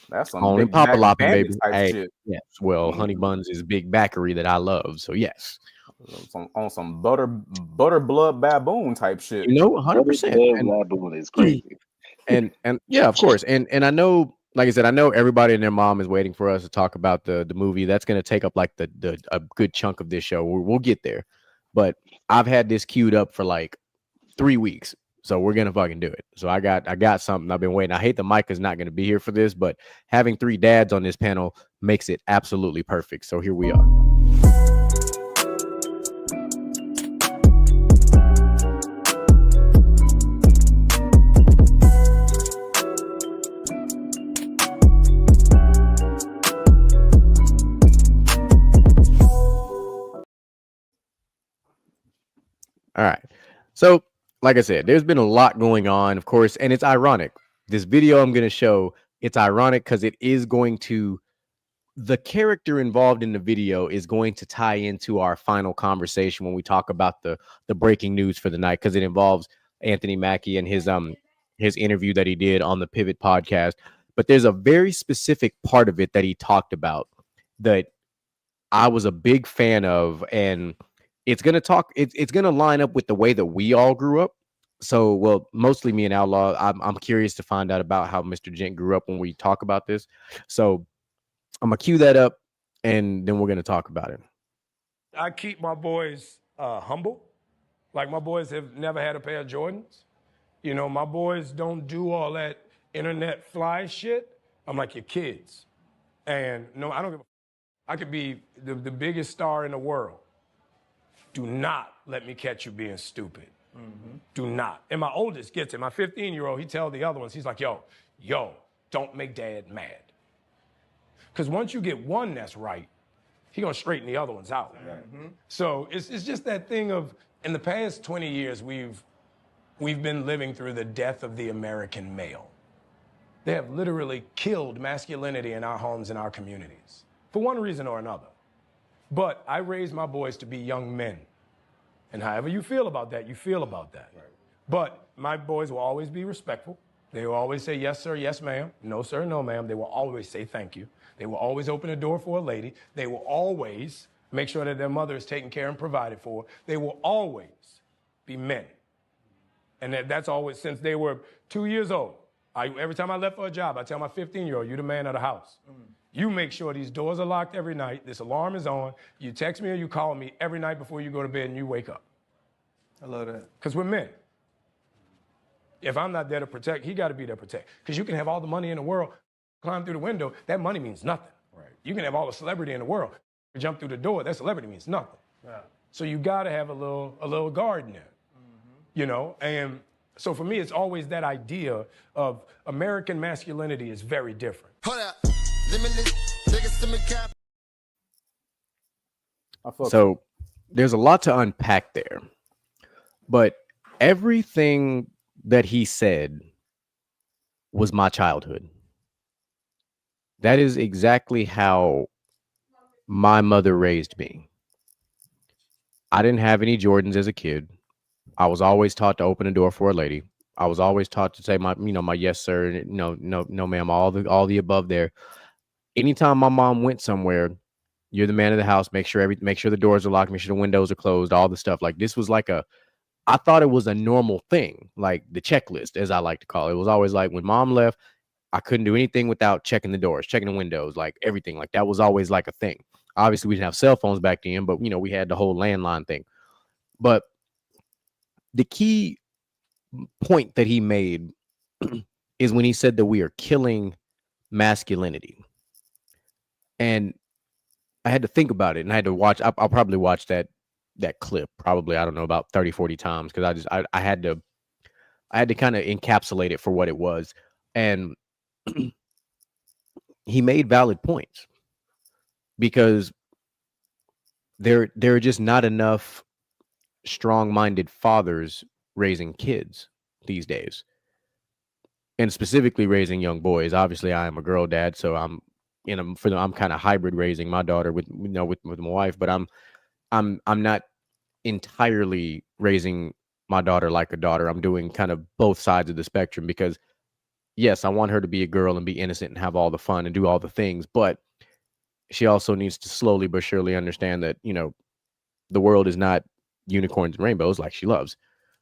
That's some on Papa Loppin', baby. Hey, shit. Yes. Well, honey buns is big backery that I love. So yes. On some butter blood baboon type shit. 100%. Baboon is crazy. And yeah, of course. And I know, like I said, I know everybody and their mom is waiting for us to talk about the movie. That's going to take up like a good chunk of this show. We'll get there. But I've had this queued up for like 3 weeks. So we're gonna fucking do it. So I got something I've been waiting. I hate the mic is not gonna be here for this, but having 3 dads on this panel makes it absolutely perfect. So here we are. All right. So like I said, there's been a lot going on, of course, and it's ironic. This video I'm going to show, it's ironic because it is going to, the character involved in the video is going to tie into our final conversation when we talk about the breaking news for the night, because it involves Anthony Mackie and his interview that he did on the Pivot podcast. But there's a very specific part of it that he talked about that I was a big fan of, and it's going to line up with the way that we all grew up. So, well, mostly me and Outlaw. I'm curious to find out about how Mr. Gent grew up when we talk about this. So I'm going to cue that up, and then we're going to talk about it. I keep my boys humble. Like, my boys have never had a pair of Jordans. You know, my boys don't do all that internet fly shit. I'm like your kids. And no, I don't give a. I could be the biggest star in the world. Do not let me catch you being stupid. Do not. And my oldest gets it. My 15-year-old, he tells the other ones, he's like, yo, don't make dad mad. Because once you get one that's right, he gonna straighten the other ones out. So it's just that thing of, in the past 20 years, we've been living through the death of the American male. They have literally killed masculinity in our homes and our communities, for one reason or another. But I raised my boys to be young men. And however you feel about that, you feel about that. Right. But my boys will always be respectful. They will always say, yes, sir, yes, ma'am. No, sir, no, ma'am. They will always say thank you. They will always open a door for a lady. They will always make sure that their mother is taken care and provided for. They will always be men. And that's always, since they were 2 years old. Every time I left for a job, I tell my 15-year-old, you're the man of the house. You make sure these doors are locked every night, this alarm is on, you text me or you call me every night before you go to bed and you wake up. I love that. Because we're men. If I'm not there to protect, he got to be there to protect. Because you can have all the money in the world, climb through the window, that money means nothing. Right. You can have all the celebrity in the world, jump through the door, that celebrity means nothing. Yeah. So you got to have a little guard in there, you know? And so for me, it's always that idea of American masculinity is very different. So there's a lot to unpack there, but everything that he said was my childhood. That is exactly how my mother raised me. I didn't have any Jordans as a kid. I was always taught to open a door for a lady. I was always taught to say my yes, sir, no, ma'am, all the above there. Anytime my mom went somewhere, you're the man of the house. Make sure the doors are locked. Make sure the windows are closed. All the stuff. Like, this was like I thought it was a normal thing, like the checklist, as I like to call it. It was always like, when mom left, I couldn't do anything without checking the doors, checking the windows, like everything. Like, that was always like a thing. Obviously, we didn't have cell phones back then, but we had the whole landline thing. But the key point that he made is when he said that we are killing masculinity. And I had to think about it, and I had to watch. I'll probably watch that clip probably, I don't know, about 30, 40 times, because I had to kind of encapsulate it for what it was. And he made valid points, because there are just not enough strong-minded fathers raising kids these days, and specifically raising young boys. Obviously, I am a girl dad, so I'm kind of hybrid raising my daughter with my wife, but I'm not entirely raising my daughter like a daughter. I'm doing kind of both sides of the spectrum, because yes, I want her to be a girl and be innocent and have all the fun and do all the things, but she also needs to slowly but surely understand that, the world is not unicorns and rainbows like she loves.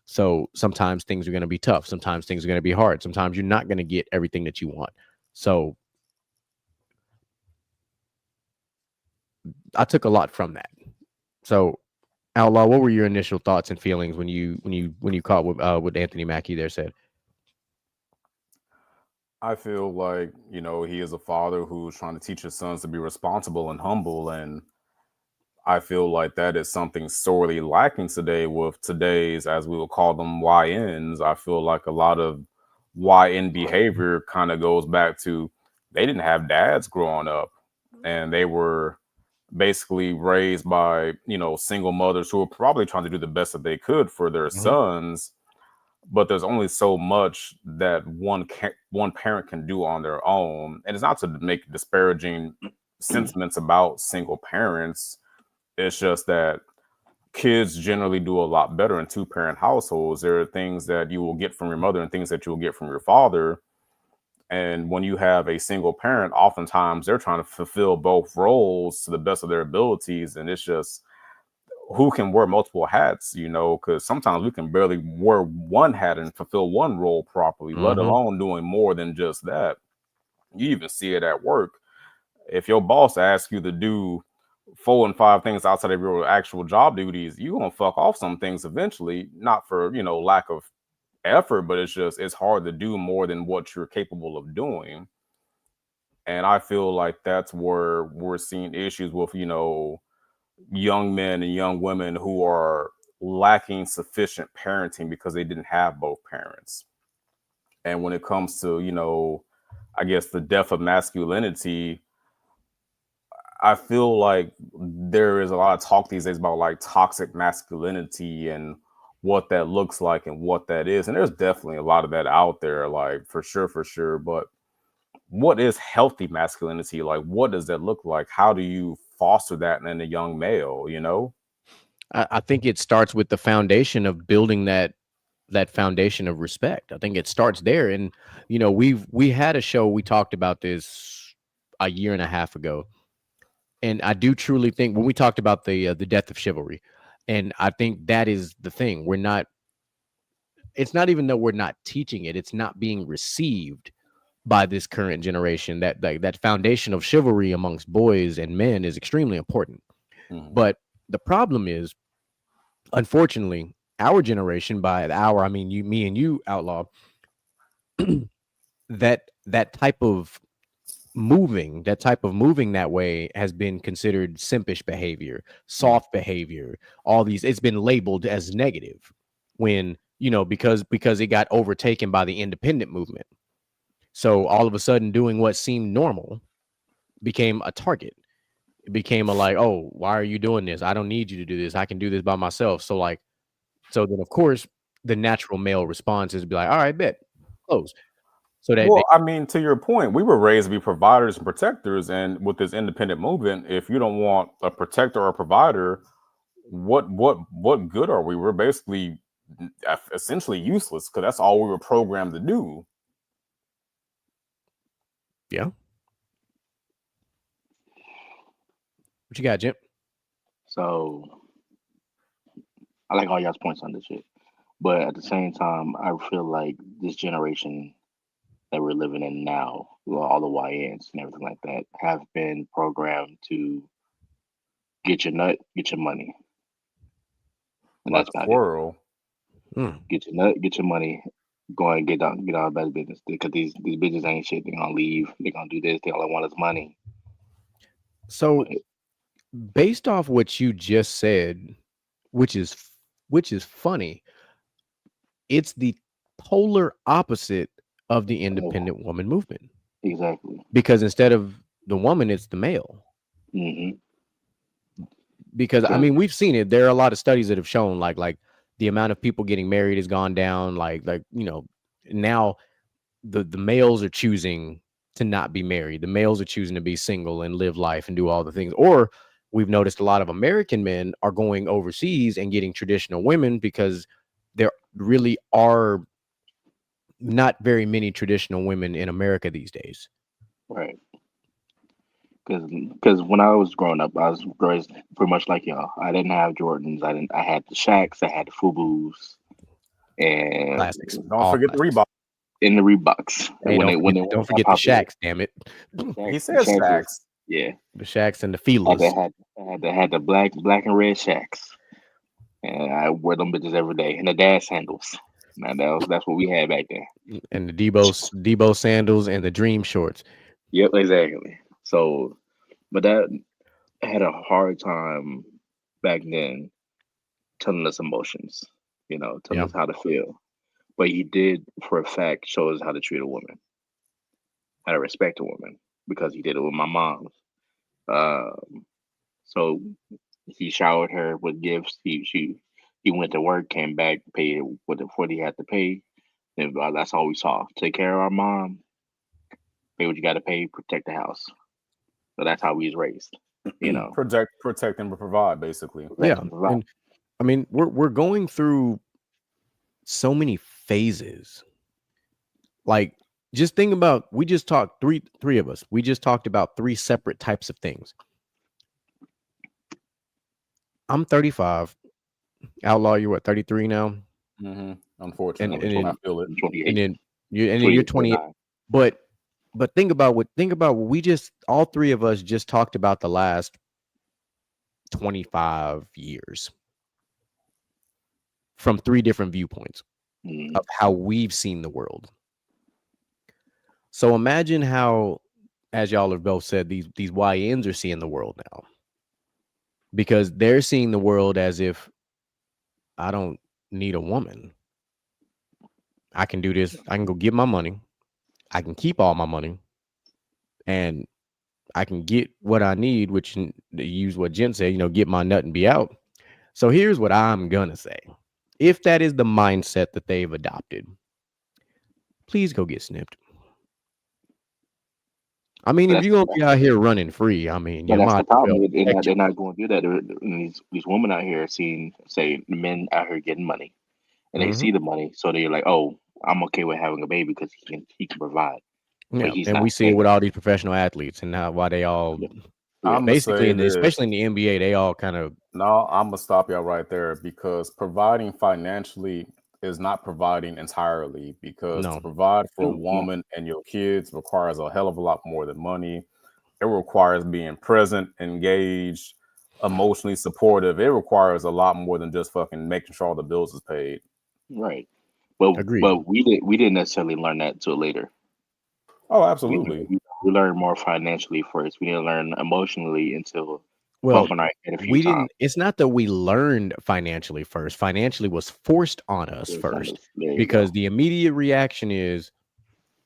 So sometimes things are going to be tough. Sometimes things are going to be hard. Sometimes you're not going to get everything that you want. So I took a lot from that. So, Outlaw, what were your initial thoughts and feelings when you caught what Anthony Mackie there said? I feel like, he is a father who's trying to teach his sons to be responsible and humble. And I feel like that is something sorely lacking today with today's, as we will call them, YNs. I feel like a lot of YN behavior kind of goes back to, they didn't have dads growing up, and they were basically raised by, single mothers who were probably trying to do the best that they could for their sons. But there's only so much that one parent can do on their own. And it's not to make disparaging sentiments about single parents. It's just that kids generally do a lot better in two-parent households. There are things that you will get from your mother and things that you will get from your father. And when you have a single parent, oftentimes they're trying to fulfill both roles to the best of their abilities. And it's just, who can wear multiple hats, because sometimes we can barely wear one hat and fulfill one role properly, let alone doing more than just that. You even see it at work. If your boss asks you to do 4 and 5 things outside of your actual job duties, you're going to fuck off some things eventually, not for, lack of effort, but it's hard to do more than what you're capable of doing. And I feel like that's where we're seeing issues with, young men and young women who are lacking sufficient parenting because they didn't have both parents. And when it comes to, I guess the death of masculinity, I feel like there is a lot of talk these days about like toxic masculinity and what that looks like and what that is. And there's definitely a lot of that out there, like for sure. But what is healthy masculinity? Like, what does that look like? How do you foster that in a young male, I think it starts with the foundation of building that foundation of respect. I think it starts there. And, we had a show, we talked about this a year and a half ago. And I do truly think when we talked about the death of chivalry, and I think that is the thing. It's not even that we're not teaching it. It's not being received by this current generation. That foundation of chivalry amongst boys and men is extremely important. Mm-hmm. But the problem is, unfortunately, our generation, by our, I mean, me and you, Outlaw, that type of moving that way has been considered simpish behavior, soft behavior, all these. It's been labeled as negative when, because it got overtaken by the independent movement. So all of a sudden doing what seemed normal became a target. It became a like, oh, why are you doing this? I don't need you to do this. I can do this by myself. So then of course the natural male response is to be like, all right, bet, close. So that to your point, we were raised to be providers and protectors, and with this independent movement, if you don't want a protector or a provider, what good are we? We're basically essentially useless because that's all we were programmed to do. Yeah. What you got, Jim? So I like all y'all's points on this shit, but at the same time, I feel like this generation that we're living in now, all the YNs and everything like that, have been programmed to get your nut, get your money, and Like that's about squirrel. it. Get your nut, get your money, go and get out of bad business, because these bitches ain't shit. They're gonna leave. They're gonna do this. They all want is money. So, based off what you just said, which is funny, it's the polar opposite of the independent woman movement. Exactly. Because instead of the woman, it's the male. Mm-hmm. Because I mean, we've seen it. There are a lot of studies that have shown like the amount of people getting married has gone down. Now the males are choosing to not be married. The males are choosing to be single and live life and do all the things. Or we've noticed a lot of American men are going overseas and getting traditional women because there really are not very many traditional women in America these days. Right. Because when I was growing up, I was raised pretty much like y'all. I didn't have Jordans. I had the Shaqs. I had the Fubu's. And classics. Don't forget the Reebok. In the Reeboks. Hey, don't forget the Shaqs, damn it. He says Shaqs. Yeah. The Shaqs and the Feelers. I had the black and red Shaqs. And I wear them bitches every day. And the Dad sandals. Now that's what we had back then. And the Debo sandals and the Dream shorts. Yep, exactly. So, but that had a hard time back then telling us emotions, telling us how to feel. But he did, for a fact, show us how to treat a woman, how to respect a woman, because he did it with my mom. So he showered her with gifts. He went to work, came back, paid what he had to pay. And that's all we saw. Take care of our mom. Pay what you got to pay. Protect the house. So that's how we was raised. Protect and provide, basically. And I mean, we're going through so many phases. Like, just think about, we just talked three of us. We just talked about three separate types of things. I'm 35. Outlaw, you're what, 33 now? Mm-hmm. Unfortunately, I feel it. And then you're 28. But think about what we just, all three of us just talked about the last 25 years from three different viewpoints of how we've seen the world. So imagine how, as y'all have both said, these YNs are seeing the world now, because they're seeing the world as if I don't need a woman. I can do this. I can go get my money. I can keep all my money, and I can get what I need, which to use what Jen said, get my nut and be out. So here's what I'm gonna say. If that is the mindset that they've adopted, please go get snipped. I mean, if you're gonna be out here running free, I mean, But you that's the might as well problem. protect They're not going to do that. These women out here seeing, say, the men out here getting money, and they see the money, so they're like, "Oh, I'm okay with having a baby because he can provide." But Yeah, he's and we not see it with saying, all these professional athletes and how why they all yeah, I'm gonna basically, say especially this. in the NBA, they all kind of No, I'm gonna stop y'all right there because providing financially is not providing entirely. Because to no. provide for a no. woman and your kids requires a hell of a lot more than money. It requires being present, engaged, emotionally supportive. It requires a lot more than just fucking making sure all the bills is paid. Right. But Agreed. we didn't necessarily learn that till later. Oh, We absolutely. we learned more financially first. We didn't learn emotionally until Well, pumping our head a few we times. didn't. It's not that we learned financially first. Financially was forced on us first There you because go. the immediate reaction is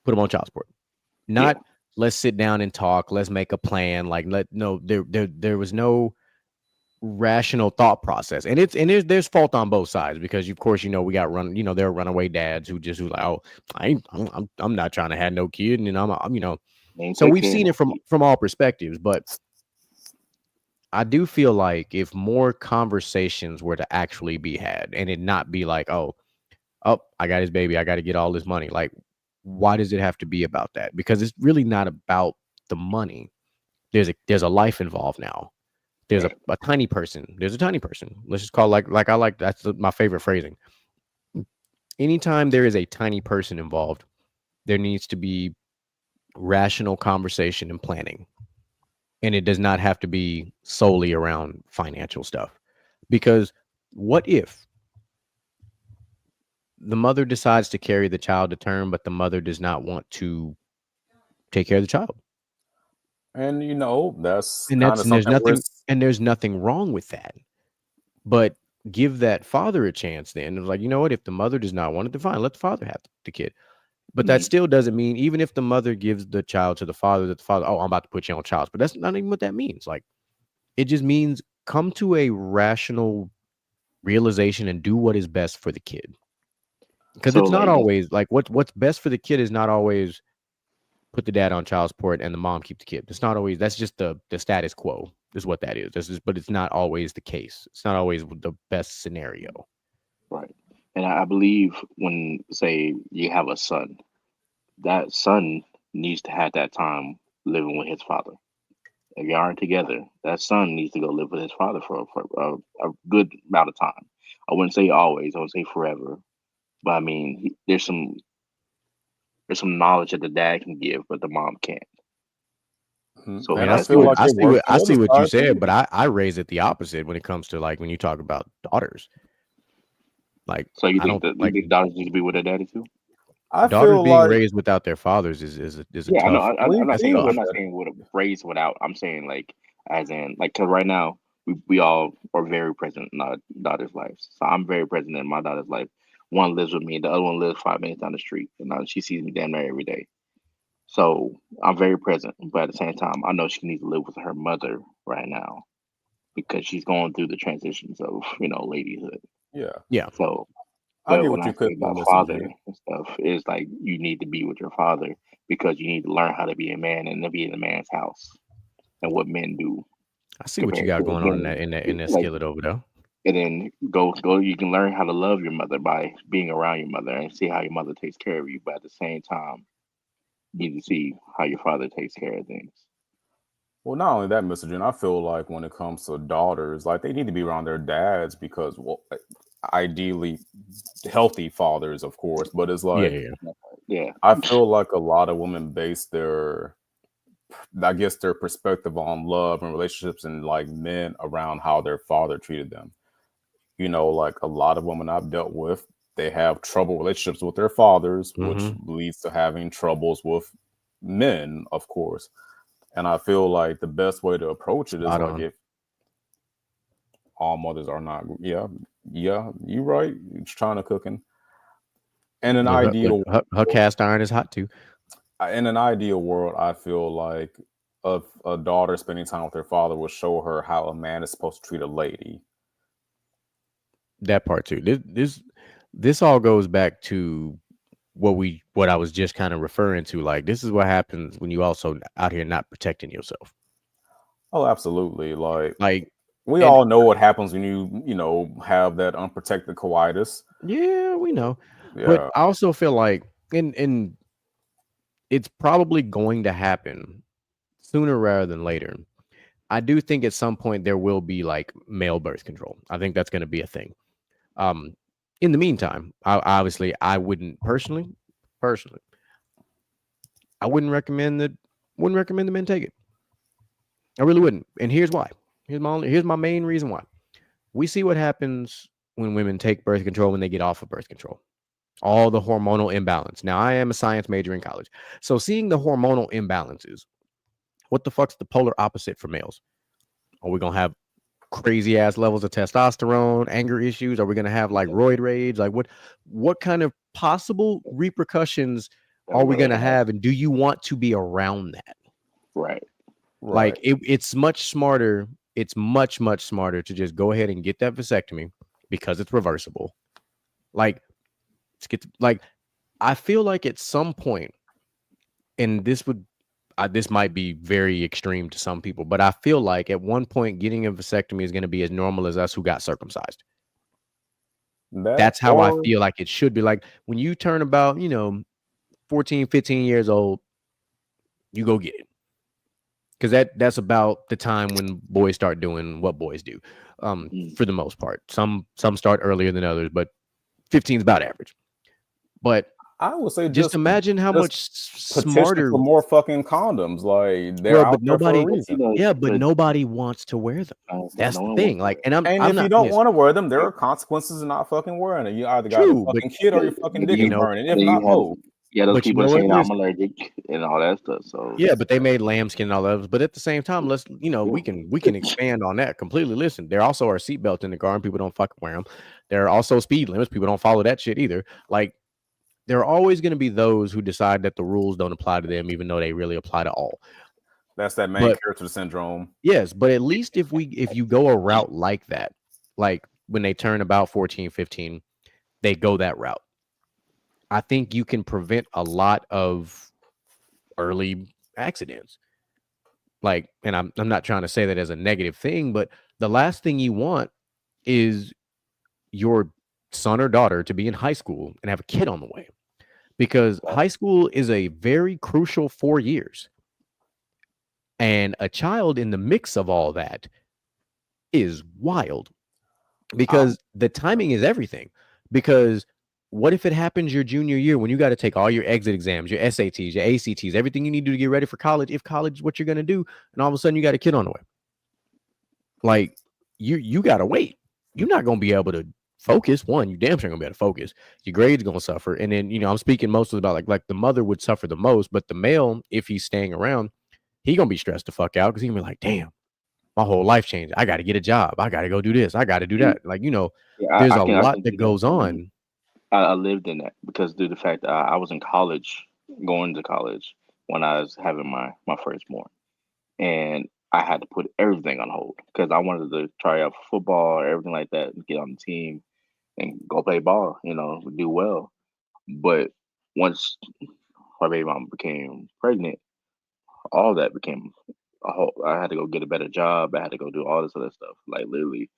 put them on child support. Yeah. Not let's sit down and talk. Let's make a plan. Like there was no rational thought process, and there's fault on both sides because of course we got there are runaway dads who like, oh, I'm not trying to have no kid, and I'm Ain't so take we've care of seen no it from kid. all perspectives, but I do feel like if more conversations were to actually be had and it not be like, oh, I got his baby, I got to get all this money, like why does it have to be about that? Because it's really not about the money. There's a life involved now. There's Right. a tiny person. There's a tiny person. Let's just call like I like that's my favorite phrasing. Anytime there is a tiny person involved, there needs to be rational conversation and planning. And it does not have to be solely around financial stuff. Because what if the mother decides to carry the child to term, but the mother does not want to take care of the child? And that's And kind of something where it's there's nothing wrong with that. But give that father a chance then. It's like, you know what? If the mother does not want it, then fine, let the father have the kid. But that still doesn't mean, even if the mother gives the child to the father, that the father, oh, I'm about to put you on child support. That's not even what that means. Like, it just means come to a rational realization and do what is best for the kid. Because So it's not like, always like what's best for the kid is not always put the dad on child support and the mom keep the kid. It's not always, that's just the status quo is what that is. But it's not always the case. It's not always the best scenario. right. And I believe when, say, you have a son, that son needs to have that time living with his father. If you aren't together, that son needs to go live with his father for a good amount of time. I wouldn't say always. I would say forever. But I mean, there's some knowledge that the dad can give, but the mom can't. So and And I I that see feel what like it works I on the see other what you side said, too. but I raise it the opposite when it comes to like when you talk about daughters. Like so you I think don't that you like think daughters need to be with their daddy too? I daughters feel being like raised without their fathers is a Yeah, I know. tough. I'm not That's saying think I'm tough. not saying would have raised without. I'm saying like as in like because right now we all are very present in our daughter's lives. So I'm very present in my daughter's life. One lives with me, the other one lives 5 minutes down the street, and she sees me damn near every day. So I'm very present, but at the same time, I know she needs to live with her mother right now because she's going through the transitions of ladyhood. yeah, Yeah. So, I but get when what I you say could from about Mr. father J. and stuff, it's like you need to be with your father because you need to learn how to be a man and to be in a man's house and what men do I see what you compared got to a going on in woman. that Like, skillet over there. and then go. You can learn how to love your mother by being around your mother and see how your mother takes care of you. But at the same time, you need to see how your father takes care of things. Well, not only that, Mr. Jen, I feel like when it comes to daughters, like they need to be around their dads because, well, ideally healthy fathers, of course. But it's Yeah, like yeah. Yeah, I feel like a lot of women base I guess, their perspective on love and relationships and like men around how their father treated them. Like a lot of women I've dealt with, they have trouble relationships with their fathers, which Mm-hmm. leads to having troubles with men, of course. And I feel like the best way to approach it is Spot like on. if all mothers are not. Yeah, you're right. It's trying to cooking. In an ideal, her cast iron is hot too. In an ideal world, I feel like a daughter spending time with her father will show her how a man is supposed to treat a lady. That part too. This all goes back to what I was just kind of referring to. Like, this is what happens when you also out here not protecting yourself. Oh, absolutely. Like we all know what happens when you have that unprotected coitus. Yeah, we know. Yeah. But I also feel like and it's probably going to happen sooner rather than later. I do think at some point there will be like male birth control. I think that's going to be a thing. In the meantime, I wouldn't personally, I wouldn't recommend the men take it. I really wouldn't. And here's why. Here's my main reason why. We see what happens when women take birth control when they get off of birth control. All the hormonal imbalance. Now, I am a science major in college. So seeing the hormonal imbalances, what the fuck's the polar opposite for males? Are we going to have crazy ass levels of testosterone, anger issues? Are we going to have like roid rage? Like what kind of possible repercussions are we going to have? And do you want to be around that? Right. Like it's much smarter. It's much smarter to just go ahead and get that vasectomy because it's reversible. Like, I feel like at some point, and this might be very extreme to some people, but I feel like at one point getting a vasectomy is going to be as normal as us who got circumcised. That's how I feel like it should be. Like when you turn about, 14, 15 years old, you go get it. Because that's about the time when boys start doing what boys do, for the most part. Some start earlier than others, but 15 is about average. But I would say just imagine how much smarter for more fucking condoms. Like they're out there for a reason. But nobody wants to wear them. That's the thing. Like, and if you don't want to wear them, there are consequences of not fucking wearing it. You either got a fucking kid or your fucking dick is burning. If not both. Yeah, those people saying I'm allergic and all that stuff. So yeah, but they made lambskin and all that. But at the same time, let's we can expand on that completely. Listen, there also are seatbelts in the car and people don't fucking wear them. There are also speed limits. People don't follow that shit either. Like, there are always going to be those who decide that the rules don't apply to them, even though they really apply to all. That's that main character syndrome. Yes, but at least if you go a route like that, like when they turn about 14, 15, they go that route. I think you can prevent a lot of early accidents. Like, and I'm not trying to say that as a negative thing, but the last thing you want is your son or daughter to be in high school and have a kid on the way, because high school is a very crucial 4 years, and a child in the mix of all that is wild, because the timing is everything. Because what if it happens your junior year when you got to take all your exit exams, your SATs, your ACTs, everything you need to get ready for college, if college is what you're going to do, and all of a sudden you got a kid on the way? Like, you got to wait. You're not going to be able to focus. One, you damn sure going to be able to focus. Your grade's going to suffer. And then, I'm speaking mostly about like the mother would suffer the most, but the male, if he's staying around, he going to be stressed the fuck out, because he going to be like, damn, my whole life changed. I got to get a job. I got to go do this. I got to do that. Like, there's a lot that goes on. I lived in that because due to the fact that I was in college, going to college when I was having my firstborn, and I had to put everything on hold because I wanted to try out for football or everything like that, and get on the team and go play ball, do well. But once my baby mom became pregnant, all that became a whole. I had to go get a better job. I had to go do all this other stuff. Like literally,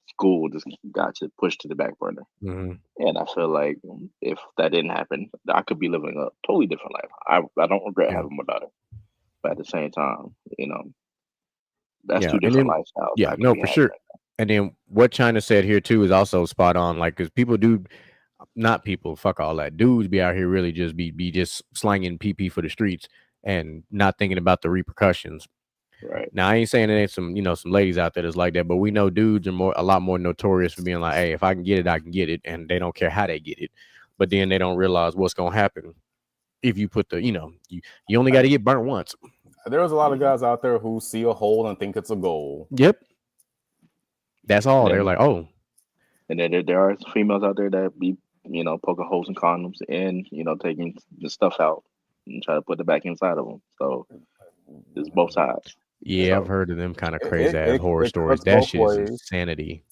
school just got pushed to the back burner. Mm-hmm. And I feel like if that didn't happen, I could be living a totally different life. I don't regret having my daughter, but at the same time, that's two different lifestyles. Yeah, no, for sure. And then what China said here too is also spot on. Like, because fuck all that. Dudes be out here really just be just slanging PP for the streets and not thinking about the repercussions. Right. Now, I ain't saying there ain't some ladies out there that's like that, but we know dudes are a lot more notorious for being like, hey, if I can get it, I can get it, and they don't care how they get it. But then they don't realize what's gonna happen if you put the, you only got to get burnt once. There's a lot of guys out there who see a hole and think it's a goal. Yep. That's all. They're like, oh. And then there are females out there that be, poking holes in condoms and, taking the stuff out and try to put it back inside of them. So it's both sides. Yeah, so, I've heard of them kind of crazy ass horror stories. cuts That both shit is ways. insanity.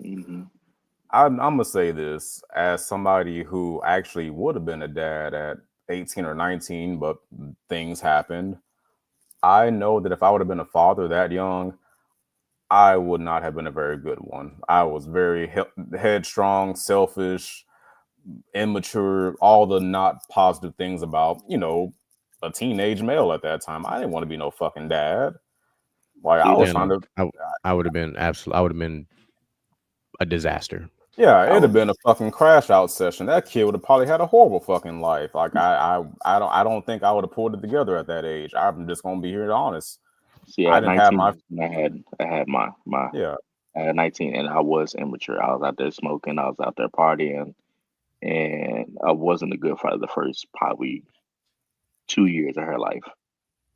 Mm-hmm. I'm gonna say this as somebody who actually would have been a dad at 18 or 19, but things happened. I know that if I would have been a father that young, I would not have been a very good one. I was very headstrong, selfish, immature, all the not positive things about, a teenage male at that time. I didn't want to be no fucking dad. Like I was trying to. I would have been I would have been a disaster. Yeah, it'd have been a fucking crash out session. That kid would have probably had a horrible fucking life. Like I don't think I would have pulled it together at that age. I'm just gonna be here honest. See, I at didn't 19, have I had my yeah. At 19, and I was immature. I was out there smoking. I was out there partying, and I wasn't a good father the first probably 2 years of her life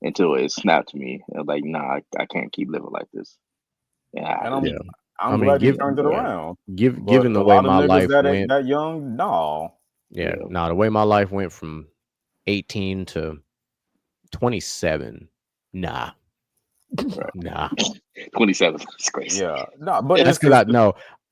until it snapped to me. And like, nah, I can't keep living like this. I'm glad you turned it around. Given the way my life went, that young, no. Yeah, no, the way my life went from 18 to 27, nah. Right. Nah. 27 is crazy. Yeah, no, but that's because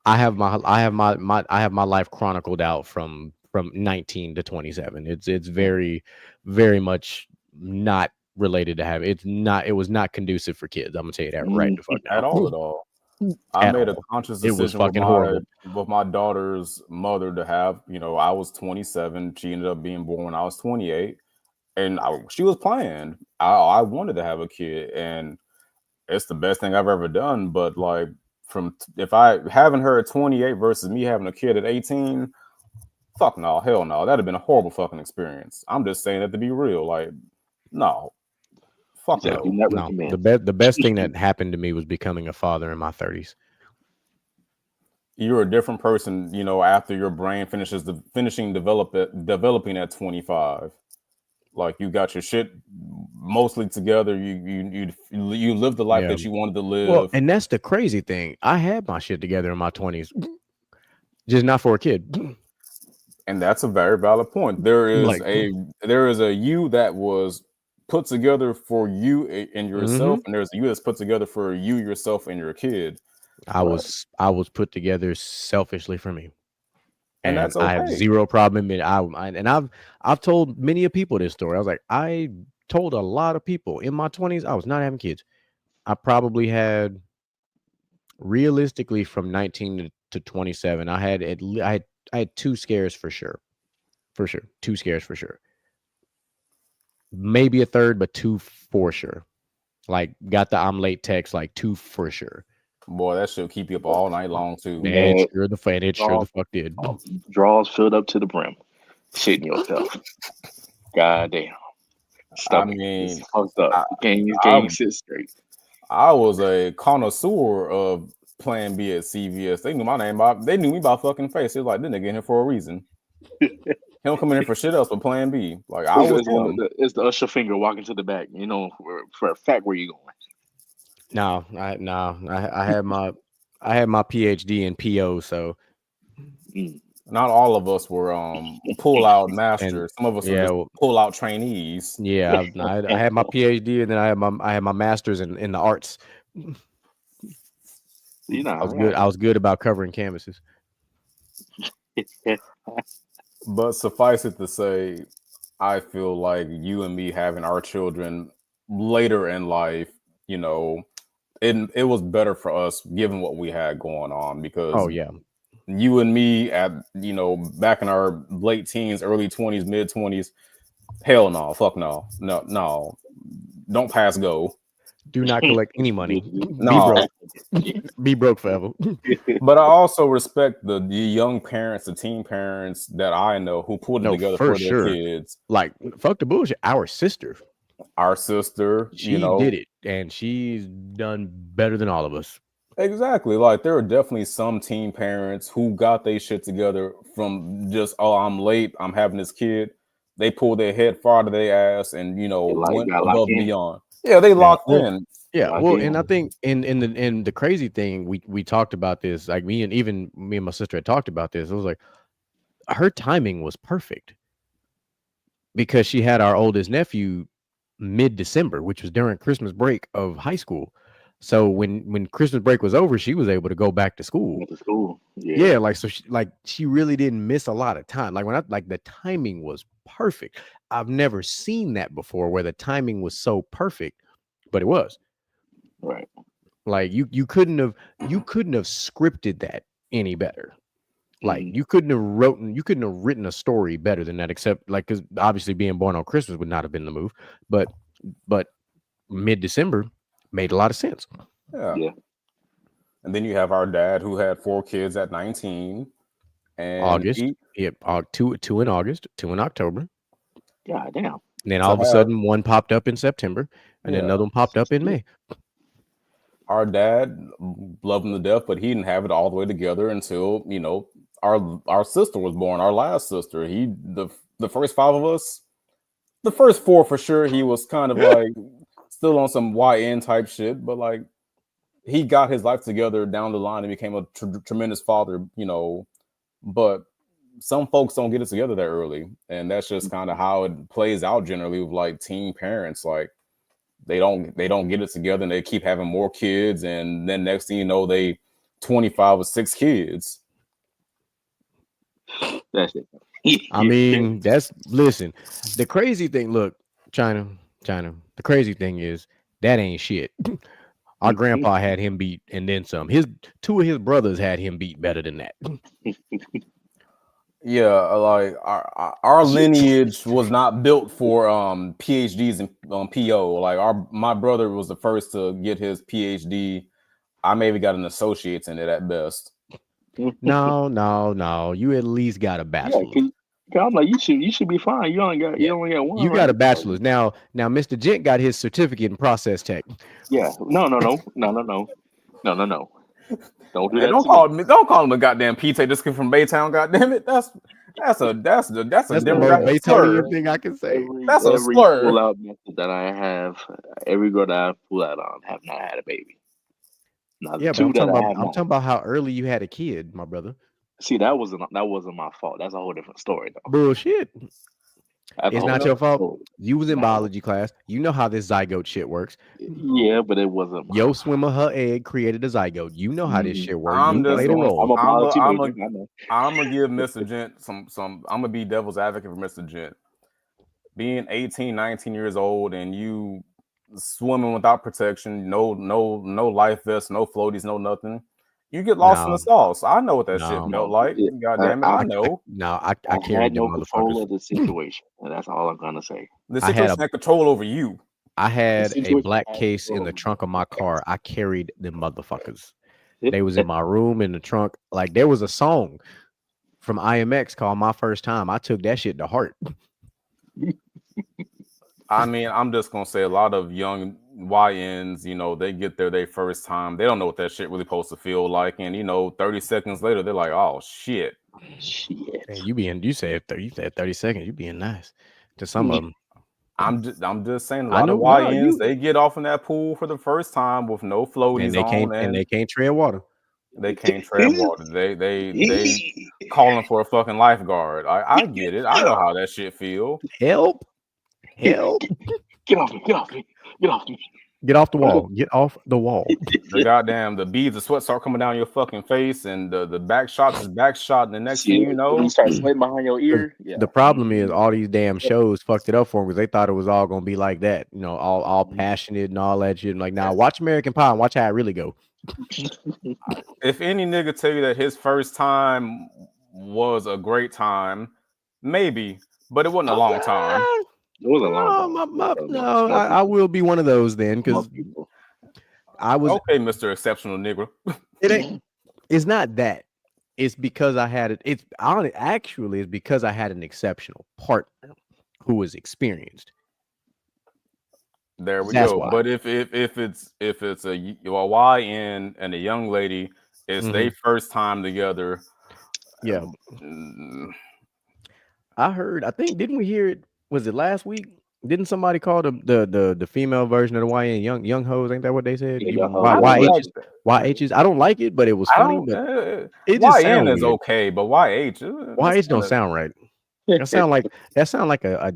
I have my life chronicled out from 19 to 27. It's very, very much not related to have it was not conducive for kids. I'm gonna tell you that right the fuck now. At all. I made a conscious decision it was fucking horrible. With my daughter's mother to have, I was 27. She ended up being born when I was 28. And she was planned. I wanted to have a kid. And it's the best thing I've ever done. But like if I having her at 28 versus me having a kid at 18, fuck no, hell no. That'd have been a horrible fucking experience. I'm just saying that to be real. Like, no. Fuck no. The best thing that happened to me was becoming a father in my 30s. You're a different person, after your brain developing at 25. Like you got your shit mostly together. You lived the life that you wanted to live. Well, and that's the crazy thing. I had my shit together in my 20s, just not for a kid. And that's a very valid point. There is a you that was put together for you and yourself, and there's a you that's put together for you, yourself, and your kid. I was put together selfishly for me, and that's okay. I have zero problem in it. I've told many of people this story. I was like, I told a lot of people in my 20s I was not having kids. I probably had, realistically, from 19 to 27, I had 2 scares for sure, 2 scares for sure. Maybe a third, but 2 for sure. Like got the I'm late text, like 2 for sure. Boy, that should keep you up all night long too. Man, it sure the fuck did. Draws filled up to the brim. Shitting yourself. God damn. I mean, can't sit straight. I was a connoisseur of Plan B at CVS. They knew my name. They knew me by fucking face. It was like, this nigga in here for a reason. He don't come in here for shit else but Plan B. Like I was him. It's the usher finger walking to the back. For a fact where you going. No, I had my PhD in PO, so not all of us were pull out masters. Some of us were just pull out trainees. Yeah, I had my PhD and then I had my master's in the arts. I was good about covering canvases. But suffice it to say, I feel like you and me having our children later in life, it was better for us given what we had going on, because you and me at back in our late teens, early 20s, mid 20s, hell no, fuck no, don't pass go. Do not collect any money. No. Be broke forever. But I also respect the young parents, the teen parents that I know who pulled it together for their kids. Like, fuck the bullshit. Our sister, she did it, and she's done better than all of us. Exactly. Like, there are definitely some teen parents who got their shit together from just, I'm late, I'm having this kid. They pulled their head far to their ass and, went above and beyond. Yeah, they locked in. Yeah, well, and I think in the crazy thing, we talked about this, like me and my sister had talked about this. It was like her timing was perfect because she had our oldest nephew mid-December, which was during Christmas break of high school. So when Christmas break was over, she was able to go back to school. Went to school. Yeah, like so she really didn't miss a lot of time. Like the timing was perfect. I've never seen that before where the timing was so perfect, but it was. Right. Like you couldn't have scripted that any better. Like you couldn't have written a story better than that, except like because obviously being born on Christmas would not have been the move, but mid-December made a lot of sense. Yeah. And then you have our dad who had 4 kids at 19. And August. Two in August, 2 in October. God damn. And then all of a sudden one popped up in September and then another one popped up in May. Our dad loved him to death, but he didn't have it all the way together until, our sister was born, our last sister. The first 5 of us, the first 4 for sure, he was kind of like still on some YN type shit, but like he got his life together down the line and became a tremendous father, but some folks don't get it together that early. And that's just kind of how it plays out generally with like teen parents. Like they don't get it together and they keep having more kids. And then next thing you know, they 25 with 6 kids. That's it. I mean, listen, the crazy thing, look, China, the crazy thing is that ain't shit. Our grandpa had him beat and then some. 2 of his brothers had him beat better than that. Yeah, like our lineage was not built for PhDs and PO. Like my brother was the first to get his PhD. I maybe got an associate's in it at best. No. You at least got a bachelor's. Yeah, I'm like, you should be fine. You only got one. You got a bachelor's. Now Mr. Gent got his certificate in process tech. Yeah. No. Don't do that. Don't call him a goddamn P-Tay just from Baytown. Goddamn it, that's a demographic slur. Thing I can say. That's a slur. Pull out method that I have, every girl that I pull out on have not had a baby. Now, yeah, but I'm talking about how early you had a kid, my brother. See, that wasn't my fault. That's a whole different story, though. Bullshit. It's not your fault. You was in biology class. You know how this zygote shit works. Yeah, but it wasn't. Yo swimmer, her egg created a zygote. You know how this shit works. I'm gonna give Mr. Gent some. I'm gonna be devil's advocate for Mr. Gent. Being 18, 19 years old, and you swimming without protection, no life vest, no floaties, no nothing. You get lost in the sauce. I know what that shit felt like. God damn it, I know. I had no control of the situation, and that's all I'm gonna say. The situation had control over you. I had a black case in the trunk of my car. I carried them motherfuckers. They was in my room in the trunk. Like there was a song from IMX called "My First Time." I took that shit to heart. I mean, I'm just gonna say a lot of young YNs, they get there their first time. They don't know what that shit really supposed to feel like, and 30 seconds later, they're like, "Oh shit!" Man, you said 30 seconds. You being nice to some of them. I'm just saying, a lot of YNs they get off in that pool for the first time with no floaties and they can't tread water. They can't tread water. They calling for a fucking lifeguard. I get it. I know how that shit feel. Help. Get off me. Get off the wall. Get off the wall. The beads of sweat start coming down your fucking face, and the back shot is back shot, and the next thing you know, you start sweating behind your ear. The problem is all these damn shows fucked it up for them because they thought it was all gonna be like that, all passionate and all that shit. Like, now watch American Pie and watch how it really go. If any nigga tell you that his first time was a great time, maybe, but it wasn't a long time. It was a long time. I will be one of those then because I was okay, Mr. Exceptional Negro. It's not that. It's because I had it. It's because I had an exceptional partner who was experienced. There we go. Why. But if it's a YN and a young lady, it's their first time together. Yeah. I think didn't we hear it? Was it last week Didn't somebody call the female version of the YN young hoes? Ain't that what they said? Yeah, You young I hoes. don't YHs like that. YHs. I don't like it, but it was I funny. don't. But it just YN sound is weird. okay, but YH, that's YH don't kind of sound right. That sound like a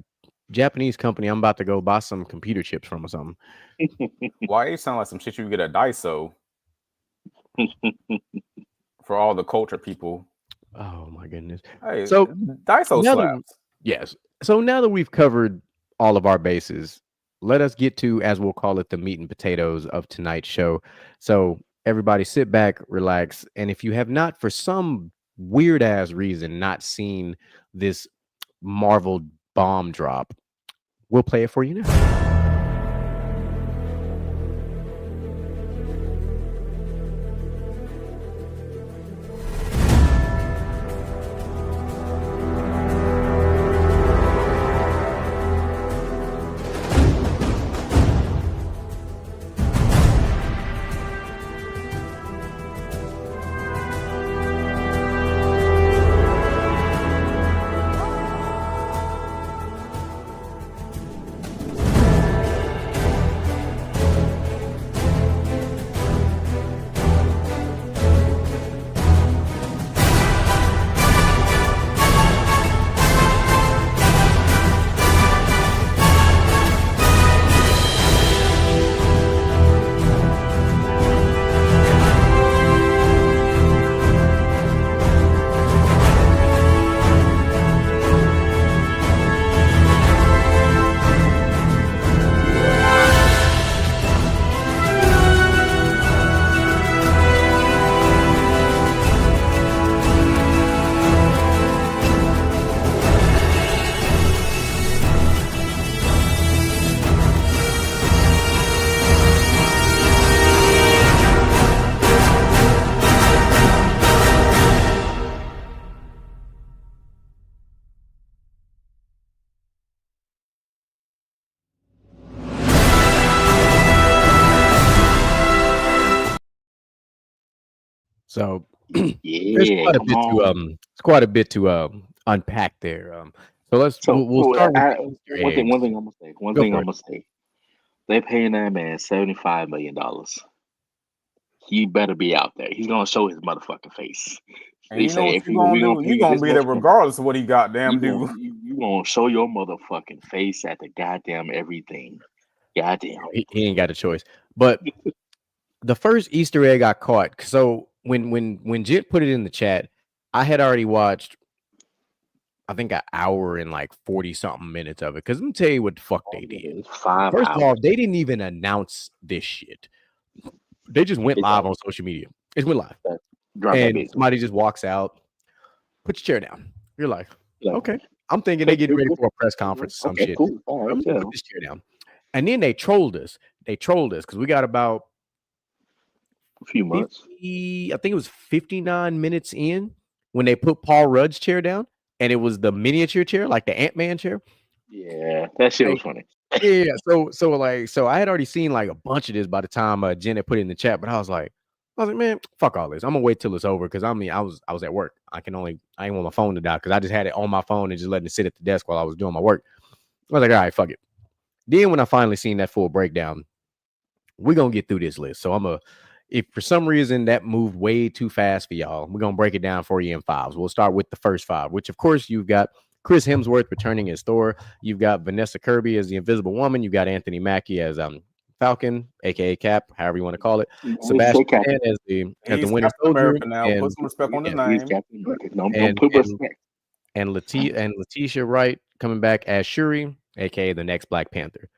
Japanese company. I'm about to go buy some computer chips from or something. YH sound like some shit you get at Daiso for all the culture people. Oh my goodness. Hey, So Daiso now that slaps. yes. So now that we've covered all of our bases, let us get to, as we'll call it, the meat and potatoes of tonight's show. So everybody sit back, relax, and if you have not, for some weird ass reason, not seen this Marvel bomb drop, we'll play it for you now. So there's Yeah, quite a come bit to on. it's quite a bit to unpack there. So we'll start with the Easter One eggs. thing I'm gonna say. One Go thing for I'm it. gonna say. They paying that man $75 million. He better be out there. He's gonna show his motherfucking face. And They you know say what if you gonna we gonna do? pay You you gonna this be there much money, regardless of what he goddamn do. you gonna show your motherfucking face at the goddamn everything. Goddamn. He ain't got a choice. But the first Easter egg I caught. So when Jit put it in the chat, I had already watched, I think, an hour and like 40 something minutes of it. Because let me tell you what the fuck they did. It's 5 First of all, hours. they didn't even announce this shit. They just went live on social media. It went live. Drop that And bitch. somebody just walks out, put your chair down. You're like, Like, okay. I'm thinking they getting ready for a press conference or some okay, shit. cool. All right, I'm yeah. gonna put this chair down. And then they trolled us. Because we got about A few months. 50, I think it was 59 minutes in when they put Paul Rudd's chair down, and it was the miniature chair, like the Ant-Man chair. Yeah, that shit was Like, funny. yeah. So I had already seen like a bunch of this by the time Jen had put it in the chat, but I was like, man, fuck all this. I'm gonna wait till it's over because I was at work. I ain't want my phone to die because I just had it on my phone and just letting it sit at the desk while I was doing my work. I was like, all right, fuck it. Then when I finally seen that full breakdown, we're gonna get through this list. So if for some reason that moved way too fast for y'all, we're gonna break it down for you in fives. We'll start with the first five, which of course you've got Chris Hemsworth returning as Thor. You've got Vanessa Kirby as the Invisible Woman. You got Anthony Mackie as Falcon, aka Cap, however you want to call it. Sebastian Stan as the Winter Soldier. America now. Put some respect on his He's name. Captain America. Don't put respect. And Letitia Wright coming back as Shuri, aka the next Black Panther.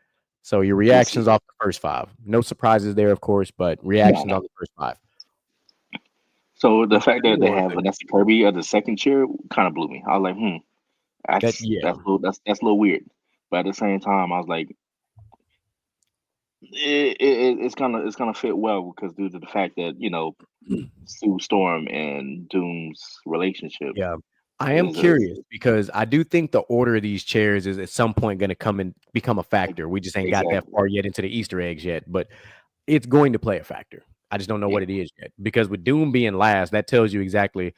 So your reactions off the first five. No surprises there, of course, but reactions off the first five. So the fact that they have Vanessa Kirby as the second chair kind of blew me. I was like, that's a little weird. But at the same time, I was like, it's gonna fit well because due to the fact that Sue Storm and Doom's relationship. Yeah. I am curious because I do think the order of these chairs is at some point going to come and become a factor. We just ain't got that far yet into the Easter eggs yet, but it's going to play a factor. I just don't know what it is yet because with Doom being last, that tells you exactly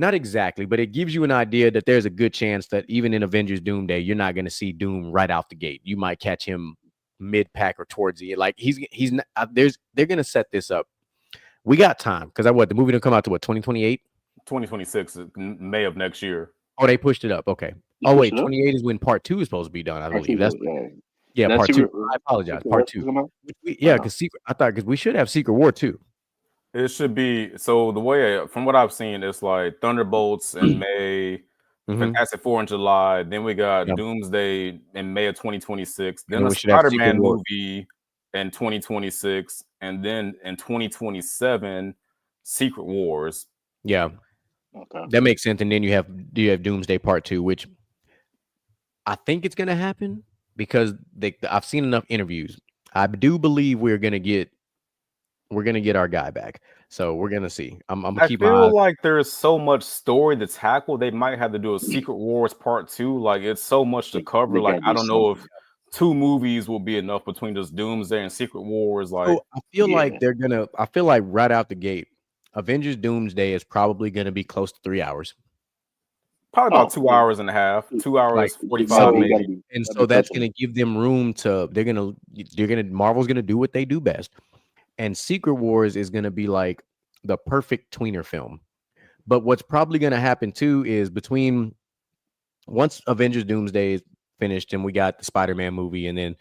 Not exactly, but it gives you an idea that there's a good chance that even in Avengers Doomsday, you're not going to see Doom right out the gate. You might catch him mid pack or towards the end. Like he's not, they're going to set this up. We got time because the movie will come out to 2028, 2026, May of next year. Oh, they pushed it up. Okay. Oh wait, 28 is when part 2 is supposed to be done. I believe that's part 2. I apologize. Part 2. Because we should have Secret War 2. It should be so. The way from what I've seen, it's like Thunderbolts in May, Fantastic Four in July. Then we got Doomsday in May of 2026. Then a Spider-Man movie in 2026, and then in 2027, Secret Wars. Yeah, that makes sense. And then you have Doomsday Part 2, which I think it's going to happen because I've seen enough interviews. I do believe we're gonna get our guy back. So we're gonna see. I'm gonna keep. I feel like there's so much story to tackle. They might have to do a Secret Wars Part 2. Like it's so much to cover. Like I don't know if 2 movies will be enough between just Doomsday and Secret Wars. Like I feel like they're gonna. I feel like right out the gate, Avengers Doomsday is probably gonna be close to 3 hours. Probably about 2 hours and a half, 2 hours 45 maybe. And so that's gonna give them room to. Marvel's gonna do what they do best. And Secret Wars is going to be like the perfect tweener film. But what's probably going to happen too is once Avengers Doomsday is finished and we got the Spider-Man movie, and then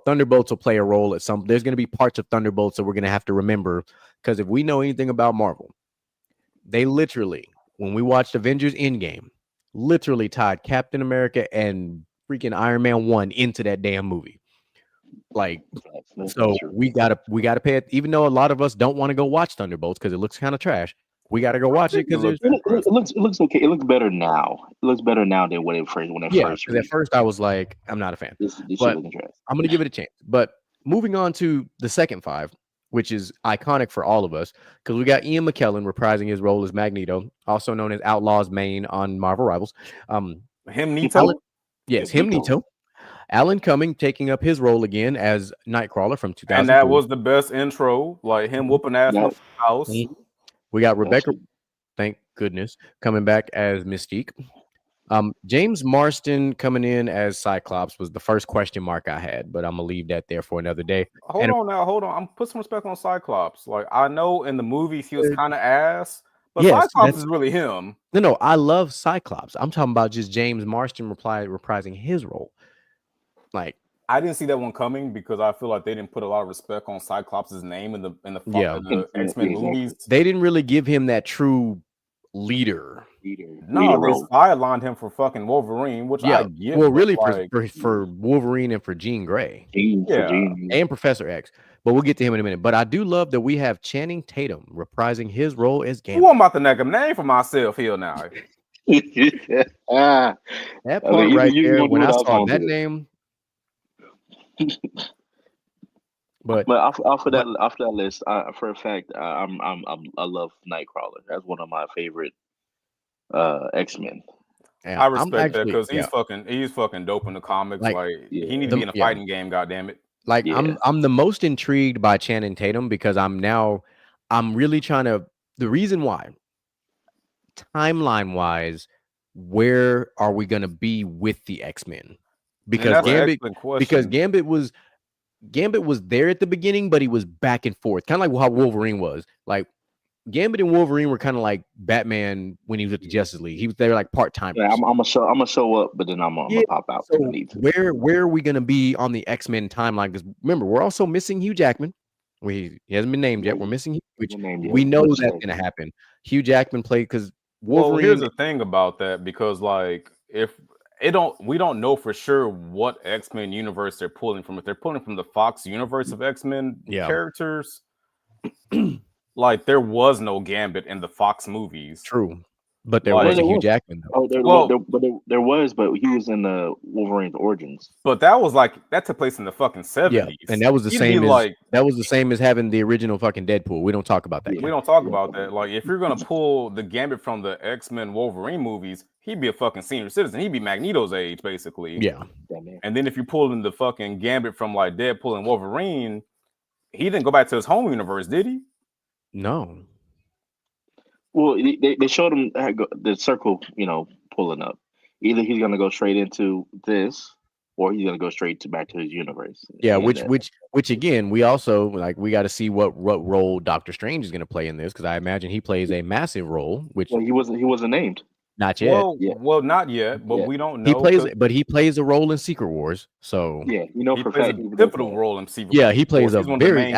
Thunderbolts will play a role at some. There's going to be parts of Thunderbolts that we're going to have to remember, because if we know anything about Marvel, they literally, when we watched Avengers Endgame, literally tied Captain America and freaking Iron Man 1 into that damn movie. Like, so we gotta pay it, even though a lot of us don't want to go watch Thunderbolts because it looks kind of trash. We got to go watch it because it looks okay. It looks better now. It looks better now than when it first. Because at first I was like, I'm not a fan. But I'm gonna give it a chance. But moving on to the second 5, which is iconic for all of us, because we got Ian McKellen reprising his role as Magneto, also known as Outlaw's Main on Marvel Rivals. Him Nito. Him Nito. Alan Cumming taking up his role again as Nightcrawler from 2000. And that was the best intro, like him whooping ass in the house. We got Rebecca, thank goodness, coming back as Mystique. James Marsden coming in as Cyclops was the first question mark I had, but I'm gonna leave that there for another day. Hold on. I'm put some respect on Cyclops. Like I know in the movies he was kind of ass, but Cyclops is really him. No, I love Cyclops. I'm talking about just James Marsden reprising his role. Like I didn't see that one coming because I feel like they didn't put a lot of respect on Cyclops' name in the X-Men movies. They didn't really give him that true leader. No, they sidelined him for fucking Wolverine, which I get. Well, really for Wolverine and for Jean Grey. And Professor X. But we'll get to him in a minute. But I do love that we have Channing Tatum reprising his role as Gambit. I'm about to make a name for myself here now. That part right there, when I saw that name. But after that list, for a fact, I love Nightcrawler. That's one of my favorite X-Men. I respect that because he's fucking dope in the comics. Like he needs to be in a fighting game. Goddamn it! Like I'm the most intrigued by Channing Tatum because I'm really trying to. The reason why, timeline wise, where are we going to be with the X-Men? Because Gambit was there at the beginning, but he was back and forth, kind of like how Wolverine was. Like Gambit and Wolverine were kind of like Batman when he was with the Justice League. They were like part-time. Yeah, I'm gonna show up, but then I'm gonna pop out. So where are we gonna be on the X-Men timeline? Because remember, we're also missing Hugh Jackman. He hasn't been named yet. We're missing Hugh, which we know that's gonna happen. Hugh Jackman played because Wolverine. Well, here's the thing about that, because like we don't know for sure what X-Men universe they're pulling from. If they're pulling from the Fox universe of X-Men characters, like there was no Gambit in the Fox movies. True, but there was a Hugh Jackman. There was, but he was in the Wolverine's Origins. But that took place in the fucking 70s. Yeah, and that was the same as having the original fucking Deadpool. We don't talk about that. We don't talk about that. Like if you're gonna pull the Gambit from the X-Men Wolverine movies, he'd be a fucking senior citizen. He'd be Magneto's age, basically. Yeah. And then if you pull in the fucking Gambit from like Deadpool and Wolverine, he didn't go back to his home universe, did he? No. Well, they showed him the circle, pulling up. Either he's gonna go straight into this, or he's gonna go straight back to his universe. Yeah, And which again, we also we got to see what role Doctor Strange is going to play in this, because I imagine he plays a massive role. Which he wasn't named. Not yet. Well, not yet, but we don't know. He plays a role in Secret Wars. So yeah, he plays a pivotal role in Secret Wars. Yeah, he plays a very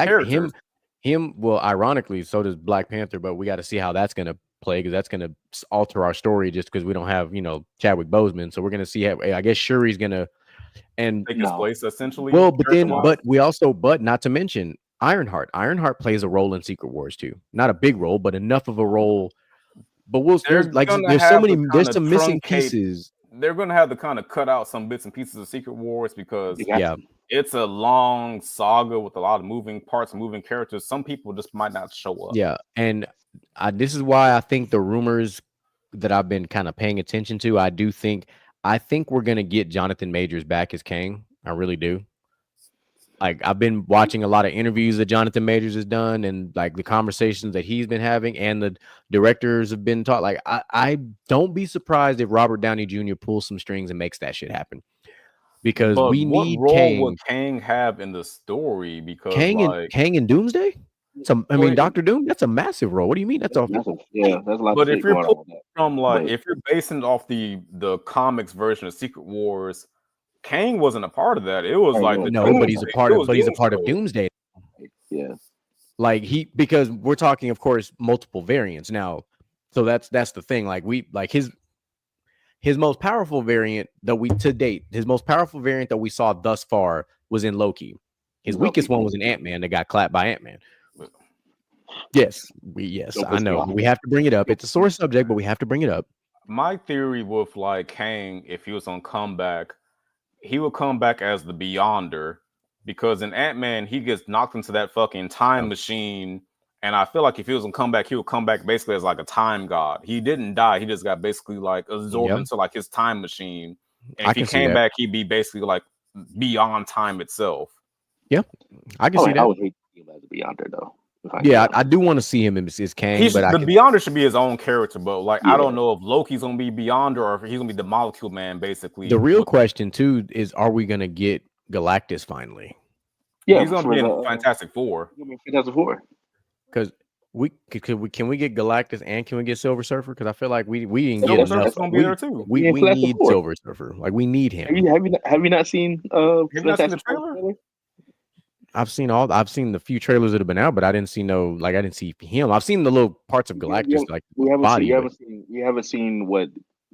him. Well, ironically, so does Black Panther, but we got to see how that's going to play, because that's going to alter our story just because we don't have Chadwick Boseman. So we're going to see how, I guess Shuri's going to take his place essentially. Well, but not to mention Ironheart. Ironheart plays a role in Secret Wars too. Not a big role, but enough of a role. But there's some missing pieces. They're going to have to kind of cut out some bits and pieces of Secret Wars, because it's a long saga with a lot of moving parts and moving characters. Some people just might not show up. Yeah, and this is why I think the rumors that I've been kind of paying attention to, I think we're gonna get Jonathan Majors back as Kang. I really do. I've been watching a lot of interviews that Jonathan Majors has done, and the conversations that he's been having, and the directors have been taught. I don't be surprised if Robert Downey Jr. pulls some strings and makes that shit happen, because we need what role Kang. would Kang have in the story? Because Kang in Doomsday. Dr. Doom, that's a massive role. What do you mean? That's a that's a lot. But if you're if you're basing it off the comics version of Secret Wars, Kang wasn't a part of that. It was but he's a part of. But he's a part of Doomsday. Yeah, because we're talking, of course, multiple variants now. So that's the thing. His most powerful variant that we saw thus far was in Loki. His weakest one was in Ant-Man that got clapped by Ant-Man. Yes, I know. We have to bring it up. It's a sore subject, but we have to bring it up. My theory with Kang, if he was on comeback, he would come back as the Beyonder, because in Ant-Man he gets knocked into that fucking time machine, and I feel like if he was on comeback, he would come back basically as a time god. He didn't die; he just got basically absorbed into his time machine. And if he came back, he'd be basically beyond time itself. Yeah, I can see that. I would hate to see him as a Beyonder though. I do want to see him as Kang. The Beyonder should be his own character, but I don't know if Loki's gonna be Beyonder or if he's gonna be the Molecule Man. Basically, the real question too is, are we gonna get Galactus finally? Yeah, he's gonna be in Fantastic Four. Fantastic Four. Because can we get Galactus and can we get Silver Surfer? Because I feel like we didn't get Silver Surfer's gonna be there too. We need Silver Surfer. We need him. Have you not seen the trailer? I've seen the few trailers that have been out, but I didn't see I didn't see him. I've seen the little parts of Galactus, we haven't seen what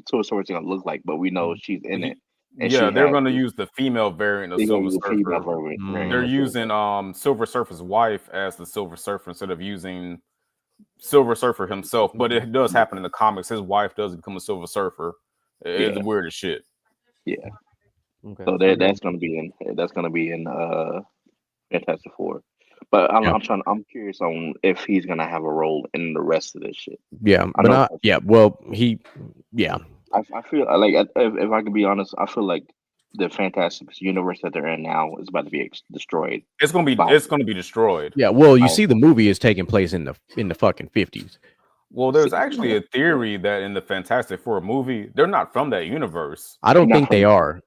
Silver Surfer's gonna look like, but we know she's in it. And they're gonna use the female variant of Silver Surfer. They're using Silver Surfer's wife as the Silver Surfer instead of using Silver Surfer himself. But it does happen in the comics. His wife does become a Silver Surfer. It's weird as shit. Yeah. Okay. So that's gonna be in Fantastic Four, but I'm curious on if he's gonna have a role in the rest of this shit. Yeah, I feel like, if I can be honest, I feel like the Fantastic universe that they're in now is about to be destroyed. It's gonna be destroyed. Yeah, well, you see, the movie is taking place in the fucking 50s. Well, there's actually a theory that in the Fantastic Four movie, they're not from that universe. I don't think they are.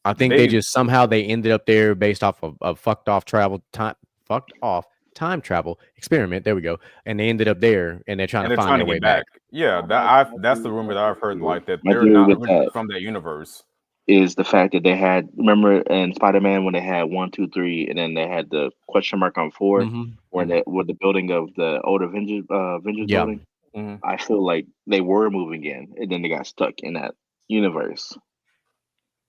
I think they just somehow they ended up there based off of fucked off time travel experiment. There we go. And they ended up there, and they're trying to find their way back. Yeah, that's the rumor that I've heard, that they're not originally from that universe. Is the fact that they had, remember in Spider-Man when they had 1, 2, 3, and then they had the question mark on 4, where with the building of the old Avengers building. Mm-hmm. I feel like they were moving in, and then they got stuck in that universe.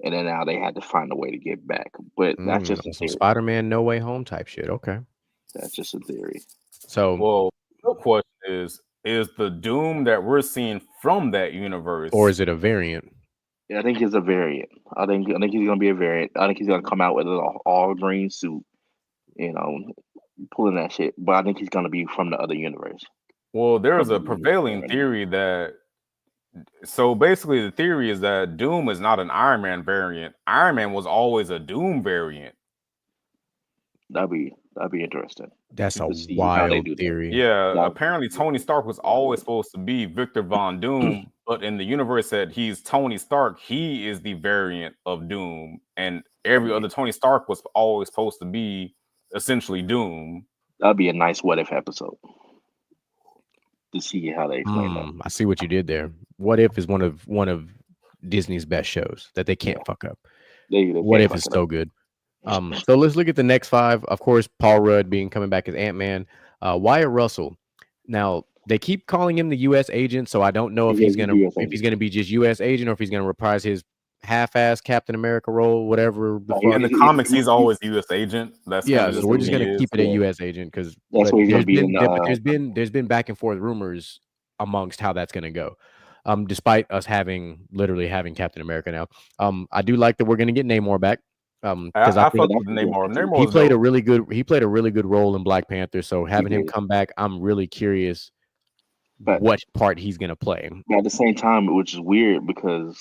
And then now they had to find a way to get back. But that's just some Spider-Man No Way Home type shit. Okay. That's just a theory. So, the question is the Doom that we're seeing from that universe, or is it a variant? Yeah, I think it's a variant. I think he's gonna be a variant. I think he's gonna come out with an all green suit, pulling that shit. But I think he's gonna be from the other universe. Well, there's a prevailing theory that. So basically, the theory is that Doom is not an Iron Man variant. Iron Man was always a Doom variant. That'd be That'd be interesting. That's a To see how they wild do that. theory. Yeah, That- apparently Tony Stark was always supposed to be Victor Von Doom, but in the universe that he's Tony Stark, he is the variant of Doom, and every other Tony Stark was always supposed to be essentially Doom. That'd be a nice what if episode to see how they explain that. I see what you did there. What If is one of Disney's best shows that they can't fuck up. They What can't If fuck is it so up. good. So let's look at the next 5. Of course, Paul Rudd coming back as Ant-Man. Wyatt Russell. Now they keep calling him the U.S. agent, so I don't know if he's gonna be just U.S. agent or if he's gonna reprise his half-ass Captain America role, whatever. In the comics, he's always U.S. agent. That's yeah. kinda So we're just who he gonna is. keep it a U.S. agent because That's what he's gonna be in there's been back and forth rumors amongst how that's gonna go. Despite us literally having Captain America now. I do like that we're gonna get Namor back. Because I think fuck with Namor. he played a really good role in Black Panther. So having him come back, I'm really curious what part he's gonna play. But at the same time, which is weird because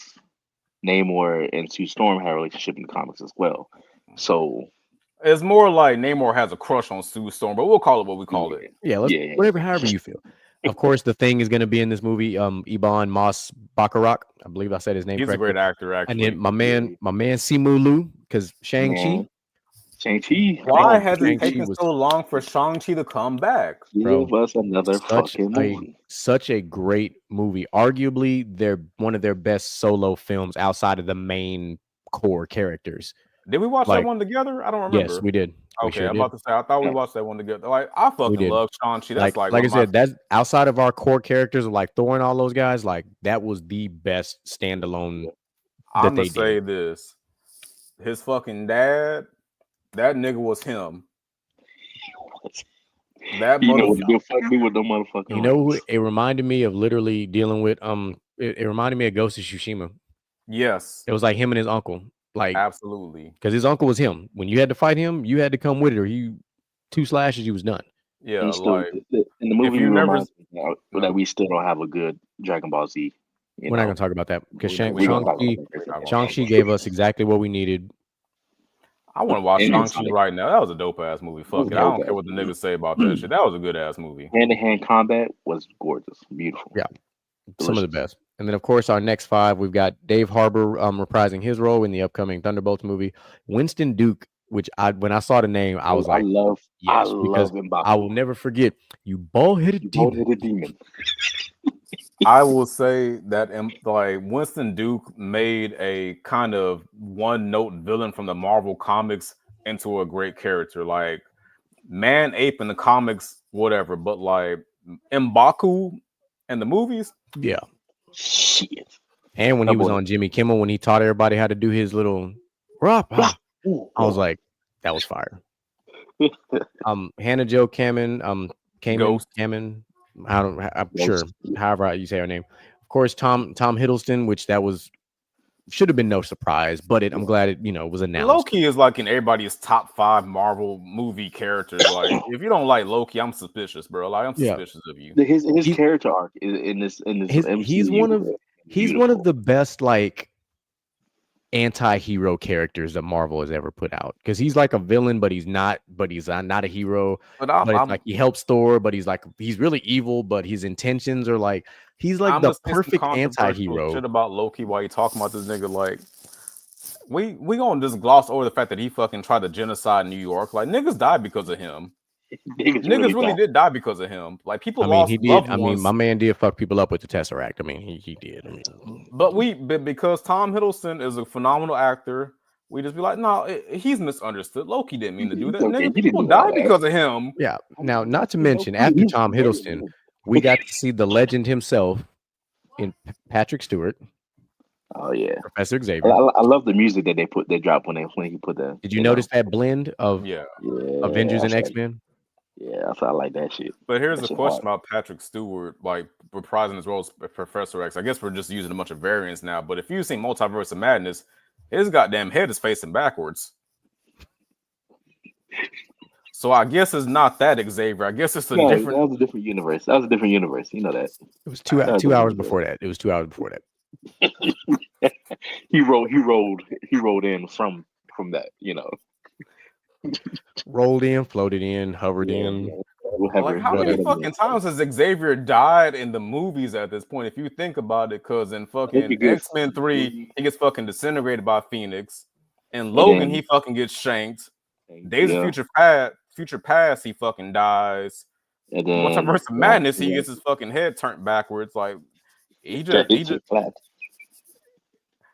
Namor and Sue Storm had a relationship in the comics as well. So It's more like Namor has a crush on Sue Storm, but we'll call it what we call it. Yeah, however you feel. Of course, the Thing is going to be in this movie. Ibn Mas Baccarat, I believe I said his name. He's correctly. a great actor, actually. And then my man Simu Liu, because Shang-Chi. Why has it taken so long for Shang-Chi to come back? Give us another fucking movie. Such a great movie. Arguably, they're one of their best solo films outside of the main core characters. Did we watch that one together? I don't remember. Yes, we did. Okay, I'm about to say, I thought we watched that one together. Like, I fucking love Shang-Chi. That's like I said, that's outside of our core characters, like Thor and all those guys. Like, that was the best standalone. I'm gonna say this: his fucking dad, that nigga was him. That motherfucker. You know who it reminded me of? Literally dealing with it reminded me of Ghost of Tsushima. Yes, it was like him and his uncle. Like, absolutely, because his uncle was him. When you had to fight him, you had to come with it, or 2 slashes, you was done. Yeah, and still, like in the movie, that we still don't have a good Dragon Ball Z. We're not gonna talk about that because Shang-Chi gave us exactly what we needed. I want to watch Shang-Chi right now. That was a dope ass movie. Fuck it, I don't care what the niggas say about that shit. That was a good ass movie. Hand-to-hand combat was gorgeous, beautiful. Yeah, some of the best. And then, of course, our next 5, we've got Dave Harbour reprising his role in the upcoming Thunderbolts movie. Winston Duke, which when I saw the name, I was like, I love him. I will never forget you bald-headed demon. I will say that like Winston Duke made a kind of one-note villain from the Marvel comics into a great character. Like Man-Ape in the comics, whatever, but like M'Baku in the movies, yeah. Shit. And when he was on Jimmy Kimmel, when he taught everybody how to do his little rap, I was like, that was fire. Hannah Jo Kamen, I'm sure, however you say her name. Of course, Tom Hiddleston, which should have been no surprise, but I'm glad it was announced. Loki is like in everybody's top 5 Marvel movie characters. Like, if you don't like Loki, I'm suspicious, bro. Like, I'm suspicious of you. His character arc in this he's one of the best like anti-hero characters that Marvel has ever put out, because he's like a villain, but he's not a hero. But it's like he helps Thor, but he's really evil, but his intentions are like he's like the perfect anti-hero. Shit about Loki while you talking about this nigga, like we gonna just gloss over the fact that he fucking tried to genocide New York. Like, niggas died because of him. Niggas really did die because of him. Like, people lost loved ones. My man did fuck people up with the Tesseract. I mean, he did. But because Tom Hiddleston is a phenomenal actor, we just be like, no, he's misunderstood. Loki didn't mean to do that. Nigga, people died because of him. Yeah. Now, not to mention, after Tom Hiddleston, we got to see the legend himself in Patrick Stewart. Oh yeah, Professor Xavier. I love the music that they dropped when he put that. Did you notice that blend of Avengers and X-Men? Yeah, I like that shit. But here's the question about Patrick Stewart, like reprising his role as Professor X. I guess we're just using a bunch of variants now. But if you've seen Multiverse of Madness, his goddamn head is facing backwards. So I guess it's not that Xavier. I guess it's different. That was a different universe. That was a different universe. You know that. It was 2 hours before that. It was 2 hours before that. he rolled in from that. Rolled in, floated in, hovered Yeah, in. Like, how many fucking times has Xavier died in the movies at this point? If you think about it, because in fucking X-Men 3, he gets fucking disintegrated by Phoenix. In Logan, he fucking gets shanked. Days of Future Past, he fucking dies. And then Multiverse of Madness, he gets his fucking head turned backwards. Like, he just flat.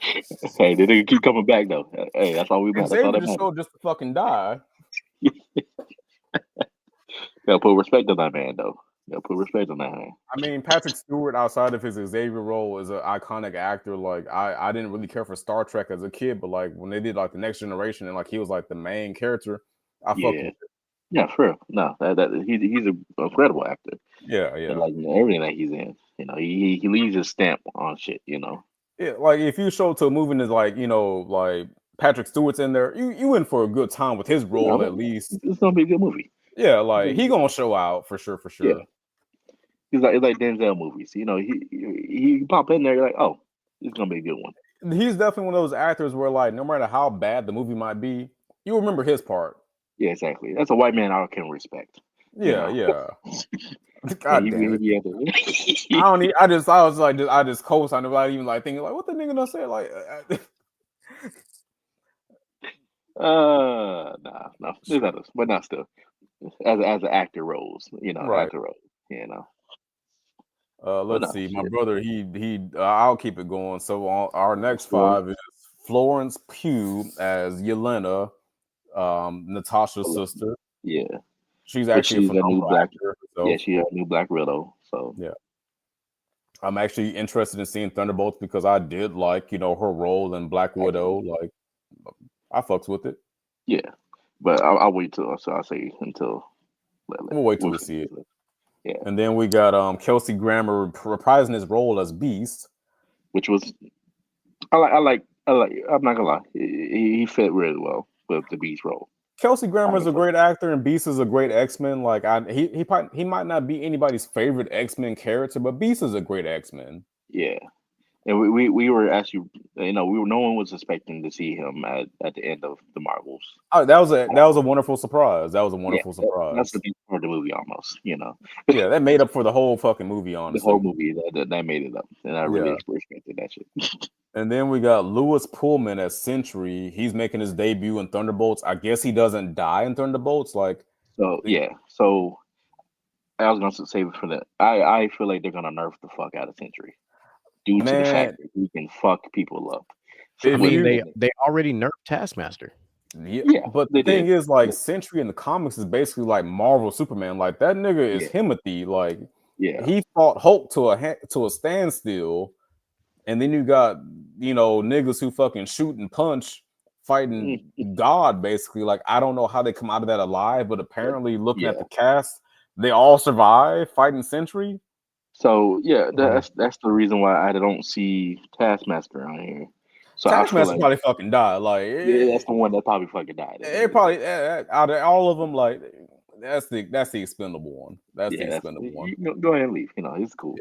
Hey, they nigga keep coming back though. Hey, that's all we matter. Xavier just showed just to fucking die. Gotta put respect on that man, though. Gotta put respect on that man. I mean, Patrick Stewart, outside of his Xavier role, is an iconic actor. Like, I didn't really care for Star Trek as a kid, but like when they did like the Next Generation and like he was like the main character, I fucked with it. Yeah, for real. No, he's an incredible actor. Yeah. And like everything that he's in, you know, he leaves his stamp on shit. You know. Yeah, like if you show to a movie and it's like, you know, like Patrick Stewart's in there, you in for a good time with his role at least. It's gonna be a good movie. Yeah, like he gonna show out for sure. Yeah. It's like Denzel movies. You know, he pop in there, you're like, oh, it's gonna be a good one. He's definitely one of those actors where like no matter how bad the movie might be, you remember his part. Yeah, exactly. That's a white man I can respect. Yeah. God damn it. I I just co-signed without even like thinking like what the nigga done say like no, there's others, but not still. As an actor roles, you know, actor roles, you know. Let's see. My brother, I'll keep it going. So our next 5 is Florence Pugh as Yelena, Natasha's sister. Yeah. She's actually a new black actor. So. Yeah, she's a new Black Widow. So yeah. I'm actually interested in seeing Thunderbolts because I did like, you know, her role in Black Widow. Like I fucks with it. Yeah. But I'll wait till I'll say until we'll wait till we see it. Yeah. And then we got Kelsey Grammer reprising his role as Beast. Which was I like I'm not gonna lie. He fit really well with the Beast role. Kelsey Grammer is a great actor, and Beast is a great X-Men. Like he might not be anybody's favorite X-Men character, but Beast is a great X-Men. Yeah, and we were actually, you know, no one was expecting to see him at the end of the Marvels. Oh, that was a wonderful surprise. That was a wonderful surprise. That's the best part of the movie, almost. You know. Yeah, that made up for the whole fucking movie. Honestly, the whole movie that made it up, and I really respected that shit. And then we got Lewis Pullman as Sentry. He's making his debut in Thunderbolts. I guess he doesn't die in Thunderbolts. Like, so yeah. So I was gonna save it for that. I feel like they're gonna nerf the fuck out of Sentry due to the fact that he can fuck people up. So, I mean, they already nerfed Taskmaster. Yeah, but the thing is, like, Sentry in the comics is basically like Marvel Superman. Like that nigga is Timothy. Like, he fought Hulk to a standstill. And then you got, you know, niggas who fucking shoot and punch fighting God, basically. Like, I don't know how they come out of that alive, but apparently looking at the cast, they all survive fighting Sentry. So, yeah, that's the reason why I don't see Taskmaster on here. So Taskmaster probably fucking died. Like, that's the one that probably fucking died. It probably, out of all of them, like, that's the expendable one. That's the expendable one. Go ahead and leave. You know, it's cool.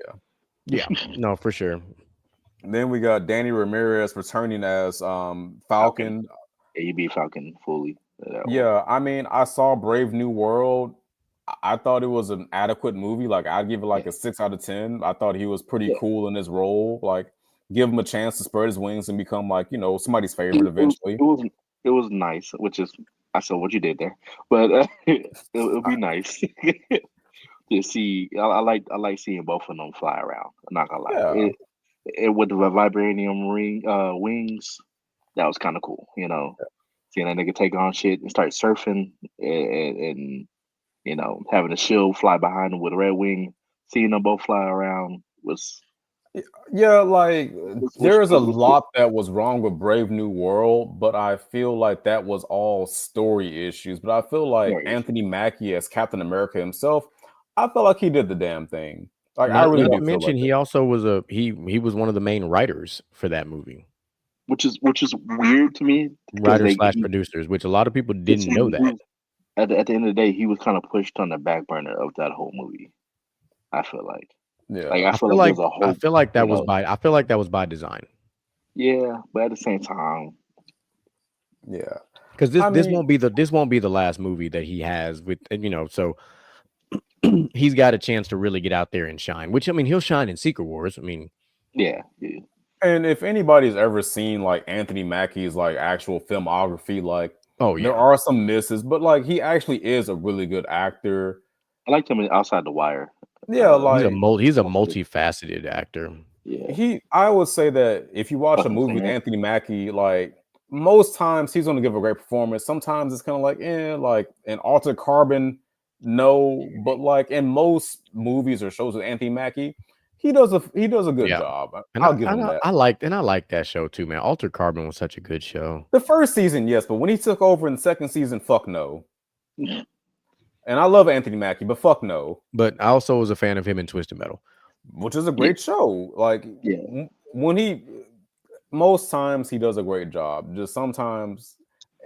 Yeah, no, for sure. Then we got Danny Ramirez returning as Falcon. Yeah, you beat Falcon fully. Yeah, I mean, I saw Brave New World. I thought it was an adequate movie. Like, I'd give it like a 6 out of 10. I thought he was pretty cool in his role. Like, give him a chance to spread his wings and become like, you know, somebody's favorite eventually. It was nice, which is I saw what you did there, but it'll be nice to see. I like seeing both of them fly around. I'm not gonna lie. Yeah. It with the vibranium wings, that was kind of cool, you know. Seeing that nigga take on shit and start surfing and you know, having a shield fly behind him with a red wing, seeing them both fly around was like there's a lot that was wrong with Brave New World, but I feel like that was all story issues. But I feel like Anthony Mackie as Captain America himself, I felt like he did the damn thing. Like, I really did mention he also was he was one of the main writers for that movie, which is weird to me. Writers / producers, which a lot of people didn't know that. At the end of the day, he was kind of pushed on the back burner of that whole movie. I feel like, like I feel like that was by design. Yeah, but at the same time, because this won't be the last movie that he has with so he's got a chance to really get out there and shine. Which I mean, he'll shine in Secret Wars. I mean, yeah. And if anybody's ever seen like Anthony Mackie's like actual filmography, like there are some misses, but like he actually is a really good actor. I liked him in Outside the Wire. Yeah, like he's a multifaceted actor. Yeah. I would say that if you watch a movie with Anthony Mackie, like most times he's going to give a great performance. Sometimes it's kind of like in Altered Carbon, no, but like in most movies or shows with Anthony Mackie, he does a good job. And I'll give him that. I liked that show too, man. Altered Carbon was such a good show. The first season, yes, but when he took over in the second season, fuck no. And I love Anthony Mackie, but fuck no. But I also was a fan of him in Twisted Metal, which is a great show. Like when most times he does a great job. Just sometimes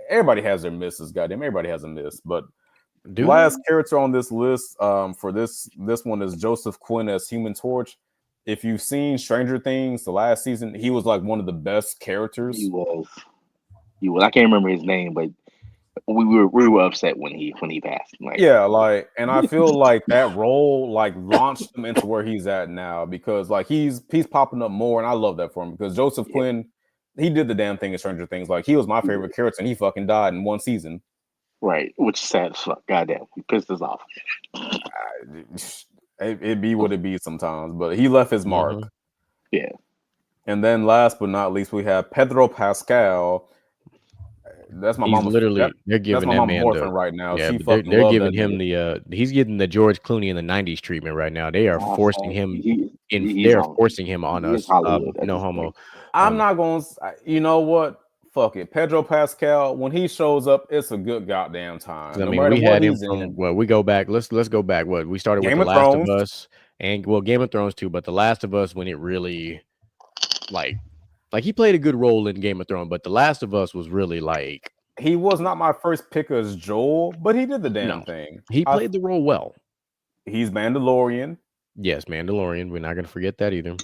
everybody has their misses. Goddamn, everybody has a miss. But last character on this list for this one is Joseph Quinn as Human Torch. If you've seen Stranger Things, the last season, he was like one of the best characters. He was. I can't remember his name, but we were upset when he passed. Like, and I feel like that role like launched him into where he's at now because like he's popping up more, and I love that for him because Joseph Quinn, he did the damn thing in Stranger Things. Like he was my favorite character, and he fucking died in one season. Right, which is sad as fuck. Goddamn, he pissed us off. It be what it be sometimes, but he left his mark. Yeah. And then last but not least, we have Pedro Pascal. That's my mom. Literally, they're giving that man right now. Yeah, they're giving him he's getting the George Clooney in the '90s treatment right now. They are forcing him forcing him on us. No homo. I'm not going to. You know what? Fuck it. Pedro Pascal, when he shows up, it's a good goddamn time. I mean, we had him from we go back. Let's go back. What we started with The Last of Us, and Game of Thrones too. But The Last of Us, when it really like he played a good role in Game of Thrones, but The Last of Us was really like he was not my first pick as Joel, but he did the damn thing. He played the role well. He's Mandalorian. Yes, Mandalorian. We're not gonna forget that either.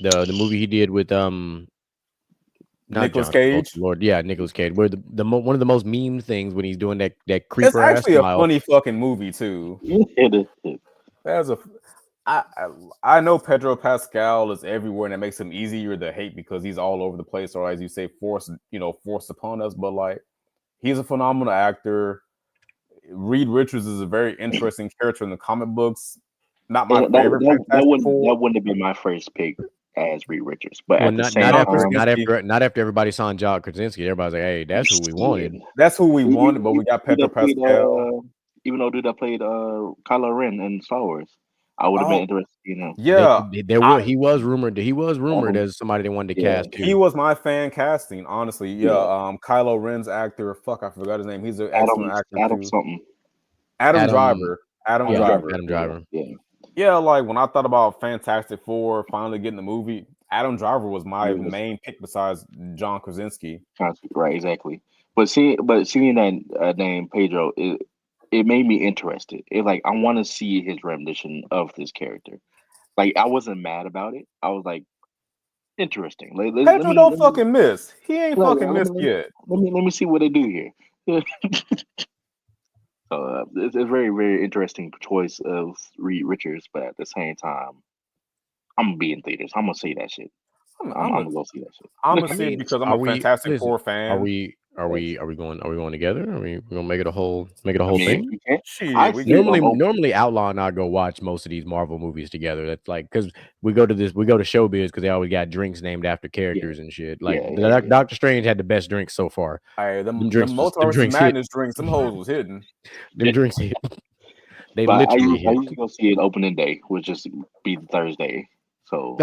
The movie he did with Nicolas Cage. Lord, yeah, Nicolas Cage. Where one of the most meme things when he's doing that creeper. It's actually a funny fucking movie too. That's a. I know Pedro Pascal is everywhere, and it makes him easier to hate because he's all over the place, or as you say, forced upon us. But like, he's a phenomenal actor. Reed Richards is a very interesting character in the comic books. Not my favorite. That wouldn't have been my first pick as Reed Richards, but not after everybody saw John Krasinski. Everybody's like, "Hey, that's who we wanted." That's who we wanted, but we got Pedro Pascal. Even though dude that played Kylo Ren in Star Wars, I would have been interested in him. Yeah, he was rumored as somebody they wanted to cast. Too. He was my fan casting, honestly. Yeah, Kylo Ren's actor. Fuck, I forgot his name. He's an excellent actor. Adam Driver. Adam Driver. Yeah, like when I thought about Fantastic Four finally getting the movie, Adam Driver was my main pick besides John Krasinski. Right, exactly. But seeing that name Pedro, it made me interested. I want to see his rendition of this character. Like I wasn't mad about it. I was like, interesting. Pedro don't fucking miss. He ain't fucking missed yet. Let me see what they do here. So it's a very, very interesting choice of Reed Richards, but at the same time, I'm gonna be in theaters. I'm gonna see that shit. I'm gonna go see that shit. I'm gonna see it because I'm a Fantastic Four fan. Are we going together? Are we gonna make it a whole thing? Normally Outlaw and I go watch most of these Marvel movies together. That's like because we go to Showbiz because they always got drinks named after characters and shit. Like Doctor Strange had the best drinks so far. Them Multiverse Madness drinks, them hoes was hidden. Them drinks hit. They but literally hit. I used to go see it opening day, which just be Thursday. So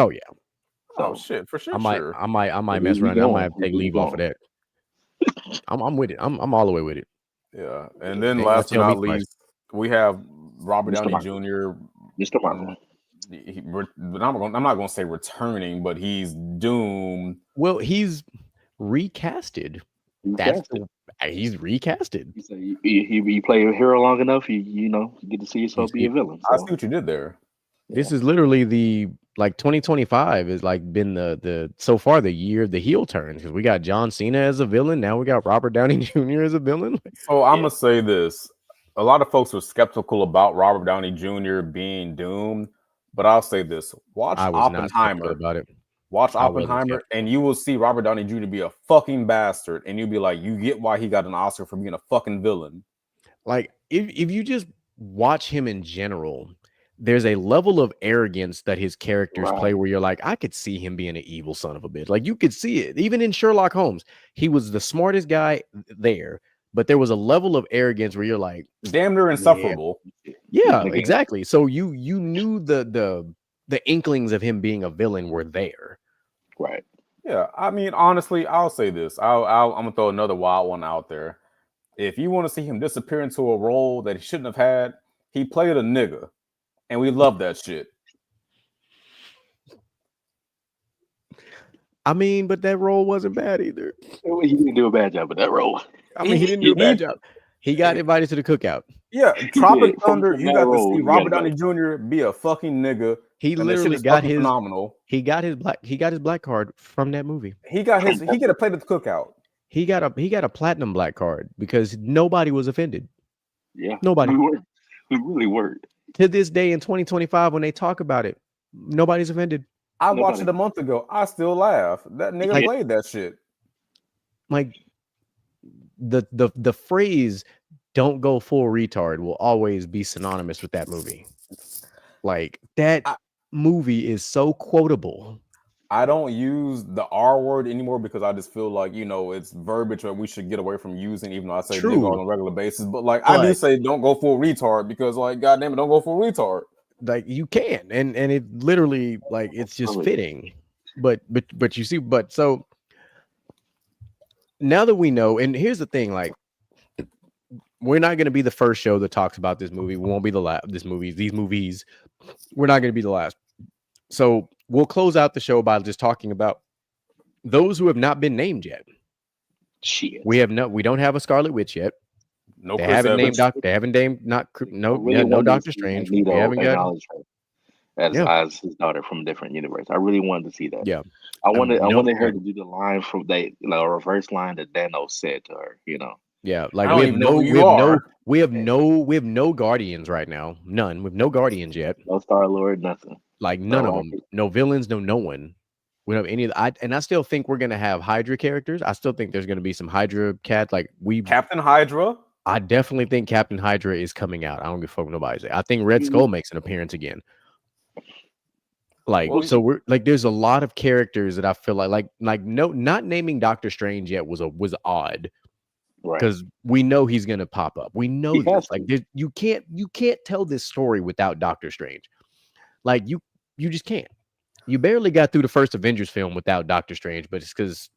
shit for sure. I might mess around. I might have to take leave off of that. I'm with it. I'm all the way with it. Yeah, and then last but not least, we have Robert Downey Jr. Mr. Marvel. I'm not going to say returning, but he's doomed. Well, he's recasted. He's recasted. You play a hero long enough, you get to see yourself be a villain. So. I see what you did there. This is literally the 2025 has like been the so far the year of the heel turns because we got John Cena as a villain. Now we got Robert Downey Jr. as a villain. So I'm gonna say this: a lot of folks were skeptical about Robert Downey Jr. being Doom, but I'll say this: watch I was not skeptical Oppenheimer. about it. Watch I wasn't Oppenheimer, skeptical. and you will see Robert Downey Jr. be a fucking bastard, and you'll be like, you get why he got an Oscar for being a fucking villain. Like if you just watch him in general, there's a level of arrogance that his characters play where you're like, I could see him being an evil son of a bitch. Like you could see it. Even in Sherlock Holmes, he was the smartest guy there, but there was a level of arrogance where you're like, damn near insufferable. Yeah, exactly. So you knew the inklings of him being a villain were there. Right. Yeah, I mean, honestly, I'll say this. I'm gonna throw another wild one out there. If you want to see him disappear into a role that he shouldn't have had, he played a nigga, and we love that shit. I mean, but that role wasn't bad either. He didn't do a bad job with that role. I mean, he didn't do a bad job. He got invited to the cookout. Yeah, Tropic Thunder. You got to role, see he Robert got Downey Jr. be a fucking nigga. He and that shit literally is got fucking his phenomenal. He got his black card from that movie. He got his. He get a plate at the cookout. He got a platinum black card because nobody was offended. Yeah, Nobody. We really weren't. To this day in 2025, when they talk about it, nobody's offended. I watched it a month ago. I still laugh. That nigga played that shit. Like the phrase "don't go full retard" will always be synonymous with that movie. Like that movie is so quotable. I don't use the R word anymore because I just feel like, it's verbiage that we should get away from using, even though I say nigga on a regular basis. But I do say don't go full retard because goddamn it, don't go full retard. Like you can, and it literally it's just fitting. But you see, so now that we know, and here's the thing, we're not going to be the first show that talks about this movie. We won't be the last. These movies, we're not going to be the last. So we'll close out the show by just talking about those who have not been named yet. Shit. We don't have a Scarlet Witch yet. No, they haven't named no Doctor Strange. We haven't got as his daughter from a different universe. I really wanted to see that. Yeah, I wanted her to do the line from a reverse line that Thanos said to her. Yeah, we have no Guardians right now. None. We have no Guardians yet. No Star-Lord, nothing. Like none of them. No villains, no one. We don't have any of and I still think we're gonna have Hydra characters. I still think there's gonna be some Hydra cat. Captain Hydra. I definitely think Captain Hydra is coming out. I don't give a fuck what nobody say. I think Red Skull makes an appearance again. So we're there's a lot of characters that I feel not naming Doctor Strange yet was odd. Right. Because we know he's gonna pop up. We know this. You can't tell this story without Doctor Strange. You just can't. You barely got through the first Avengers film without Doctor Strange, but it's because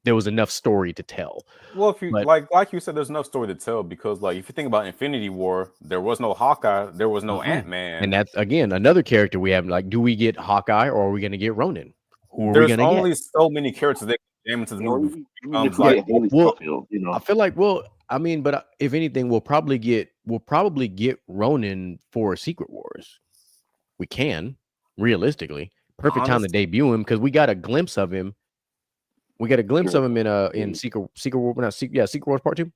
there was enough story to tell. Well, if you like you said, there's enough story to tell because if you think about Infinity War, there was no Hawkeye, there was no Ant-Man, and that's again another character we have. Do we get Hawkeye or are we gonna get Ronan? Who are there's we gonna only get? so many characters that jam into the movie. I feel like, but if anything, we'll probably get Ronan for Secret Wars. We can realistically time to debut him because we got a glimpse of him. We got a glimpse of him in Secret Wars Part 2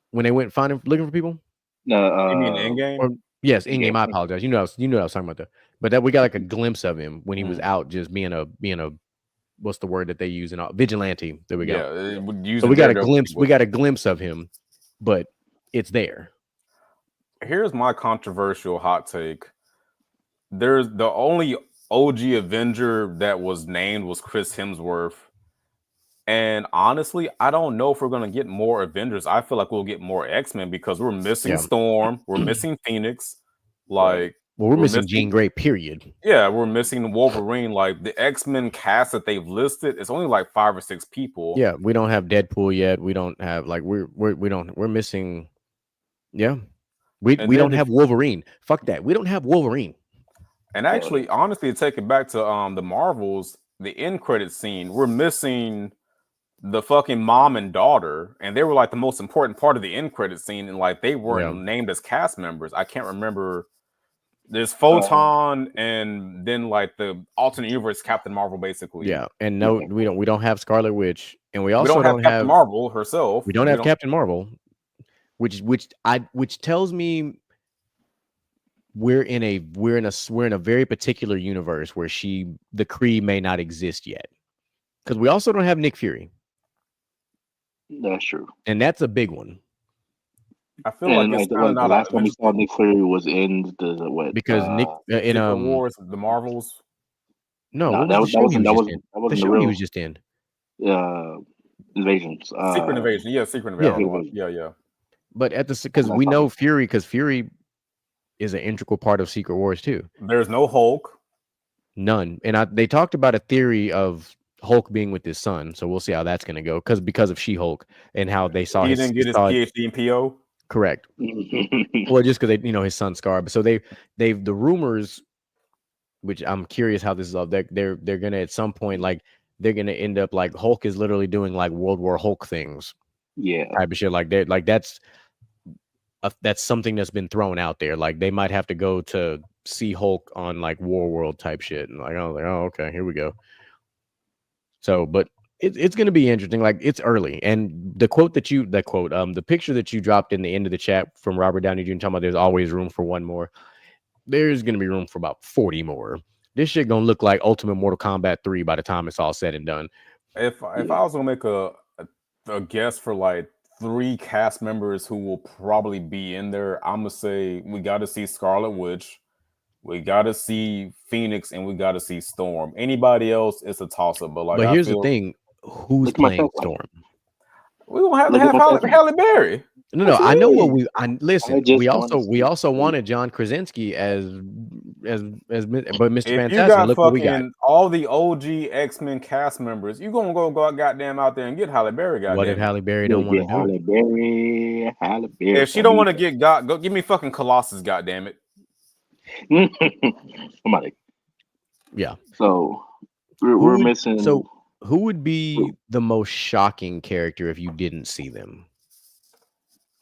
when they went looking for people. No, you mean Endgame? Yes, Endgame. I apologize. You know what I was talking about that. But that we got a glimpse of him when he was out, just being a what's the word that they use in vigilante. There we go. Yeah, so we got a glimpse. We got a glimpse of him, but it's there. Here's my controversial hot take. There's the only OG Avenger that was named was Chris Hemsworth. And honestly, I don't know if we're going to get more Avengers. I feel like we'll get more X-Men because we're missing Storm. We're missing Phoenix. We're missing Jean Grey, period. Yeah, we're missing Wolverine. The X-Men cast that they've listed, it's only 5 or 6 people. Yeah, we don't have Deadpool yet. We don't have we're missing. Yeah. We don't have Wolverine. Fuck that. We don't have Wolverine. And actually, honestly, to take it back to the Marvels, the end credit scene, we're missing the fucking mom and daughter, and they were the most important part of the end credit scene, and they weren't named as cast members. I can't remember There's Photon, and then like the alternate universe Captain Marvel, basically. Yeah, and no, we don't have Scarlet Witch, and we also don't have Captain Marvel herself. We don't have Captain Marvel, which tells me we're in a very particular universe where the Kree may not exist yet, because we also don't have Nick Fury. That's true, and that's a big one. I feel like it's kind of not. The last time we saw Nick Fury was in the what? Because Nick in Secret Wars, the Marvels. No, that wasn't the show he was just in. Invasions. Secret Invasion. Yeah, Secret Invasion. Yeah. But because we know Fury, because Fury is an integral part of Secret Wars too. There's no Hulk. None. And they talked about a theory of Hulk being with his son, so we'll see how that's going to go. Because of She-Hulk and how they saw he didn't get his PhD in PO. Correct. Well, just because his son's scarred. So the rumors, which I'm curious how this is all. They're gonna at some point they're gonna end up like Hulk is literally doing like World War Hulk things. Yeah. Type of shit that's something that's been thrown out there. Like they might have to go to see Hulk on like War World type shit. And I was like, oh, okay, here we go. So, but it's going to be interesting. Like it's early, and the picture that you dropped in the end of the chat from Robert Downey Jr. talking about there's always room for one more. There's going to be room for about 40 more. This shit going to look like Ultimate Mortal Kombat 3 by the time it's all said and done. If I was going to make a guess for like 3 cast members who will probably be in there, I'm going to say we got to see Scarlet Witch, we got to see Phoenix, and we got to see Storm. Anybody else, it's a toss-up. But here's the thing. Who's playing Storm? We're going to have Halle Berry. No, I know what listen. We also wanted John Krasinski as but Mr. Fantastic. Look what we got. All the OG X-Men cast members. You gonna go goddamn out there and get Halle Berry? Goddamn. What if Halle Berry don't want to do it? Halle Berry. If she don't want to get go give me fucking Colossus. Goddamn it. Somebody. Yeah. So we're missing. So who would be the most shocking character if you didn't see them?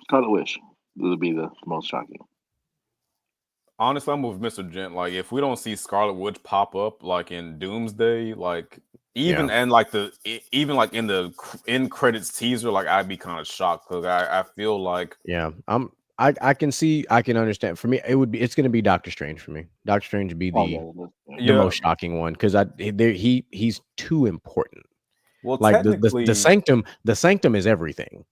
Scarlet Witch would be the most shocking. Honestly, I'm with Mr. Gent. Like, if we don't see Scarlet Witch pop up, like in Doomsday, like in the end credits teaser, like I'd be kind of shocked because I feel like I can understand. For me, it's going to be Doctor Strange for me. Doctor Strange would be the most shocking one because he's too important. Well, like the sanctum is everything.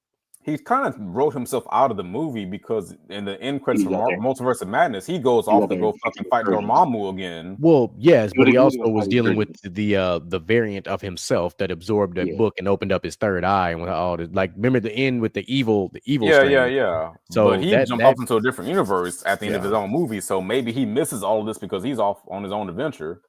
He kind of wrote himself out of the movie because in the end credits for Multiverse of Madness, he goes off to go fucking fight Dormammu again. Well, yes, but he also was dealing with the variant of himself that absorbed the book and opened up his third eye and all this. Like, remember the end with the evil. Yeah. So but he jumped off into a different universe at the end of his own movie. So maybe he misses all of this because he's off on his own adventure.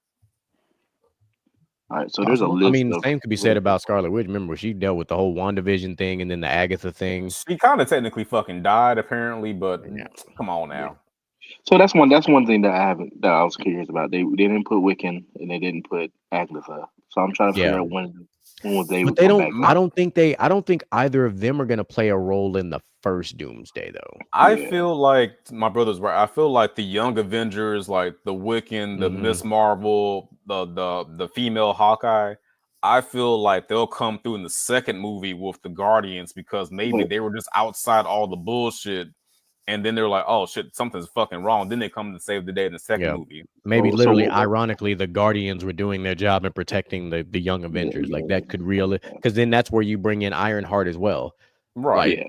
All right, so there's a list. I mean, the same could be said about Scarlet Witch. Remember, she dealt with the whole WandaVision thing and then the Agatha thing. She kind of technically fucking died, apparently, but come on now. So that's one thing that I was curious about. They didn't put Wiccan and they didn't put Agatha. So I'm trying to figure out when was they. But they don't. I don't think either of them are going to play a role in the first Doomsday, though. I feel like my brother's right. I feel like the Young Avengers, like the Wiccan, the Miss Marvel, the female Hawkeye. I feel like they'll come through in the second movie with the Guardians because maybe they were just outside all the bullshit. And then they're like, oh shit, something's fucking wrong. Then they come to save the day in the second movie. Maybe ironically, the Guardians were doing their job in protecting the Young Avengers. Like that could because then that's where you bring in Ironheart as well. Right. Yeah.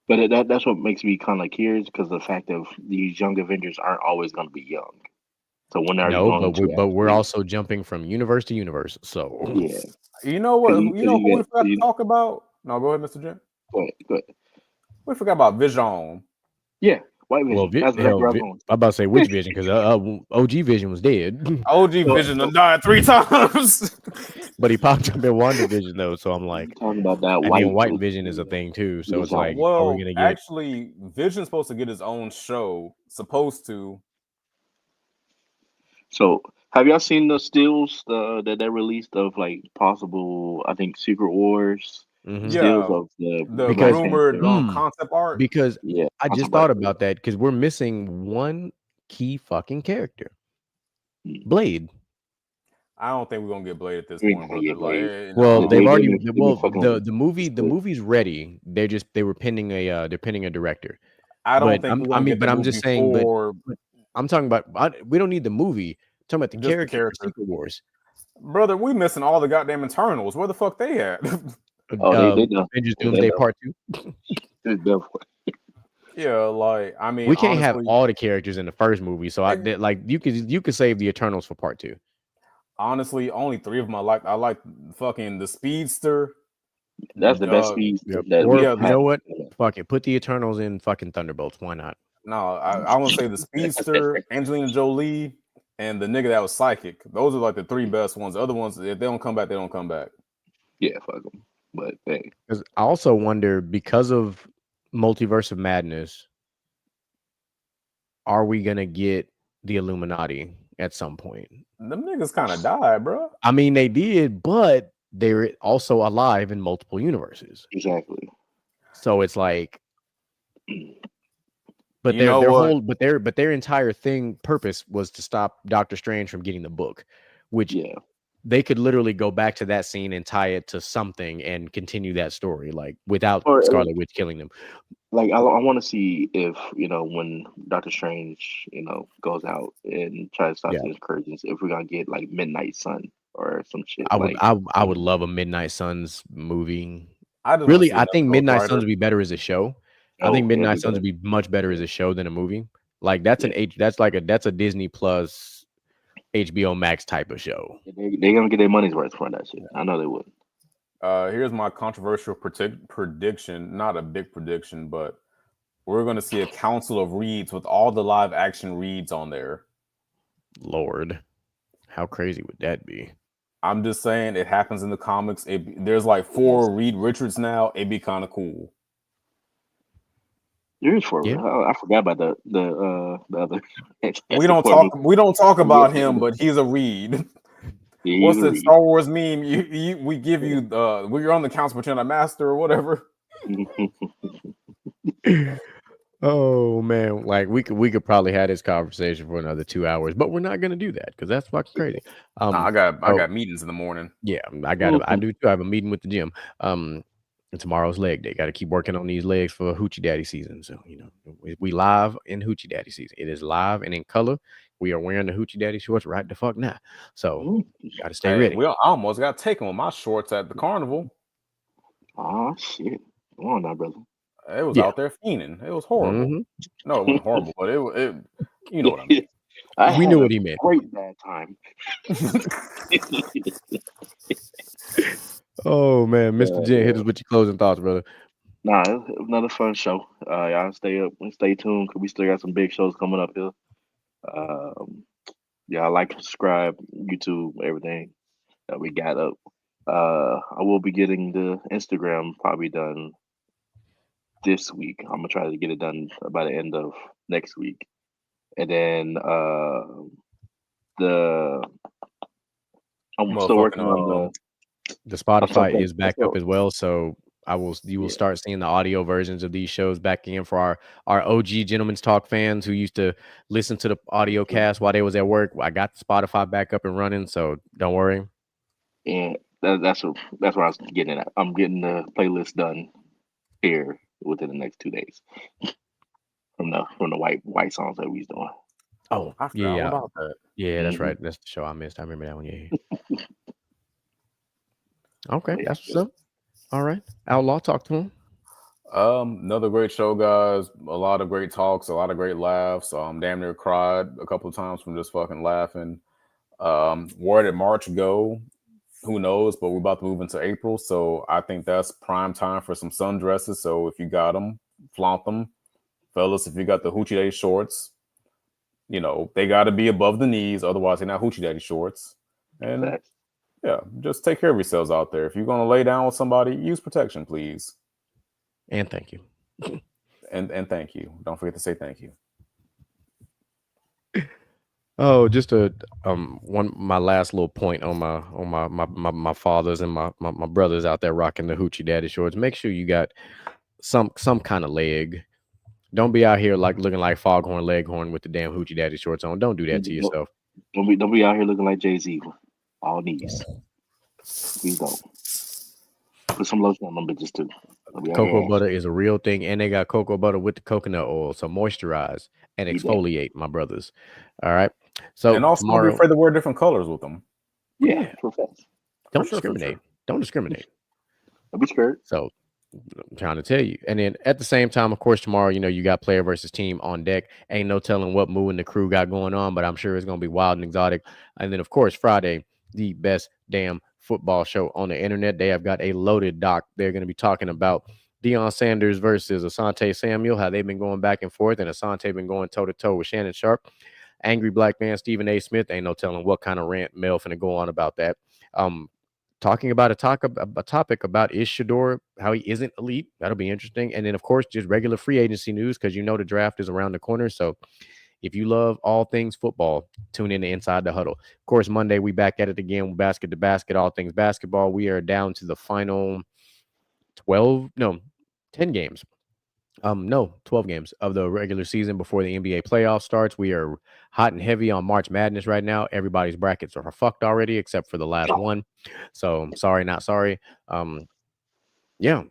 But that's what makes me kind of curious because the fact of these Young Avengers aren't always going to be young. So when are but we're also jumping from universe to universe. So you know what? We forgot to talk about? No, go ahead, Mr. Jim. Go ahead. We forgot about Vision. Yeah, White Vision. I'm about to say which Vision because OG Vision was dead. OG Vision died 3 times, but he popped up in WandaVision though. So I'm like, talking about that. White Vision is a thing too. So it's like, well, are we gonna get... actually, Vision's supposed to get his own show. Supposed to. So have y'all seen the stills that they released of like possible? I think Secret Wars. Stills of the rumored concept art. Because I just thought about that because we're missing one key fucking character, Blade. I don't think we're gonna get Blade at this point, brother. Like, well, no. they've already the movie's ready. They were pending a director. I don't think we're gonna get the I'm movie just saying, for... but I'm talking about we don't need the movie. I'm talking about the Just the character for character. Secret Wars. Brother, we missing all the goddamn Eternals. Where the fuck they at? They done. Avengers Doomsday Part 2. Yeah, like, I mean, We can't have honestly, all the characters in the first movie, so you could save the Eternals for Part 2. honestly, only 3 of them I like. I like fucking the Speedster. That's the best Speedster. Or you know what? Fuck it, put the Eternals in fucking Thunderbolts. Why not? No, I want to say the Speedster, Angelina Jolie, and the nigga that was psychic. Those are like the 3 best ones. The other ones, if they don't come back, they don't come back. Yeah, fuck them. But hey, because I also wonder, because of Multiverse of Madness, are we gonna get the Illuminati at some point? Them niggas kind of died, bro. I mean, they did, but they're also alive in multiple universes. Exactly. So it's like, but their entire purpose was to stop Doctor Strange from getting the book, which they could literally go back to that scene and tie it to something and continue that story, like without Scarlet Witch killing them. Like, I want to see if, when Doctor Strange, goes out and tries to stop the incursions, if we're gonna get like Midnight Sun or some shit. I would love a Midnight Suns movie. I think Midnight Suns would be better as a show. I think Midnight Suns would be much better as a show than a movie. Like that's a Disney Plus, HBO Max type of show. They're gonna get their money's worth for that shit. I know they would. Here's my controversial prediction. Not a big prediction, but we're gonna see a council of Reeds with all the live action Reeds on there. Lord, how crazy would that be? I'm just saying, it happens in the comics. There's like 4 Reed Richards now. It'd be kind of cool. There is 4. Yeah. I forgot about the other. We don't talk about him, but he's a Reed. Yeah, what's the Star Wars meme? We give you we're on the council, but you're not a master or whatever. Oh man, like we could probably have this conversation for another 2 hours, but we're not gonna do that because that's fucking crazy. I got meetings in the morning. Yeah, I do too. I have a meeting with the gym. And tomorrow's leg day. Got to keep working on these legs for Hoochie Daddy season. So we live in Hoochie Daddy season. It is live and in color. We are wearing the Hoochie Daddy shorts right the fuck now. So got to stay ready. I almost got taken with my shorts at the carnival. Oh shit! Come on now, brother. It was out there fiending. It was horrible. Mm-hmm. No, it wasn't horrible, but it you know what I mean. We knew what he meant. Great bad time. Oh man, Mr. Jen, hit us with your closing thoughts, brother. Nah, it was another fun show. Y'all stay up and stay tuned because we still got some big shows coming up here. Y'all like, subscribe, YouTube, everything that we got up. I will be getting the Instagram probably done this week. I'm gonna try to get it done by the end of next week, and then I'm still working on the Spotify is back up as well, so you will start seeing the audio versions of these shows back in for our OG Gentlemen's Talk fans who used to listen to the audio cast while they was at work. I got the Spotify back up and running, so don't worry. And that's where I was getting at. I'm getting the playlist done here within the next 2 days from the white songs that we was doing. Oh, I forgot about that. Yeah, that's right. That's the show I missed. I remember that one. Yeah. Okay, that's what's up. All right, Outlaw, talk to him. Another great show, guys. A lot of great talks, a lot of great laughs. Damn near cried a couple of times from just fucking laughing. Where did March go? Who knows? But we're about to move into April, so I think that's prime time for some sundresses. So if you got them, flaunt them, fellas. If you got the Hoochie Daddy shorts, they got to be above the knees, otherwise they're not Hoochie Daddy shorts. And yeah, just take care of yourselves out there. If you're gonna lay down with somebody, use protection, please. And thank you. and thank you. Don't forget to say thank you. Oh, just my last little point on my fathers and my brothers out there rocking the Hoochie Daddy shorts. Make sure you got some kind of leg Don't be out here like looking like Foghorn Leghorn with the damn hoochie daddy shorts on. Don't do that to yourself. Don't be out here looking like Jay-Z. All knees. Please don't. Put some lotion on them bitches too. Cocoa butter is a real thing, and they got cocoa butter with the coconut oil. So moisturize and exfoliate, my brothers. All right. So and also tomorrow, don't be afraid to wear different colors with them. Yeah, for fast. Don't discriminate. Don't discriminate. Don't be scared. So I'm trying to tell you. And then at the same time, of course, tomorrow, you got player versus team on deck. Ain't no telling what Moo and the crew got going on, but I'm sure it's going to be wild and exotic. And then, of course, Friday, the best damn football show on the internet. They have got a loaded doc. They're going to be talking about Deion Sanders versus Asante Samuel, how they've been going back and forth, and Asante been going toe-to-toe with Shannon Sharp. Angry black man Stephen A. Smith, ain't no telling what kind of rant Mel finna go on about that. Talking about a topic about is Shador, how he isn't elite. That'll be interesting. And then, of course, just regular free agency news, because the draft is around the corner. So if you love all things football, tune in to Inside the Huddle. Of course, Monday, we back at it again with basket to basket, all things basketball. We are down to the final 10 games. 12 games of the regular season before the NBA playoff starts. We are hot and heavy on March Madness right now. Everybody's brackets are fucked already, except for the last one. So sorry, not sorry. Yeah.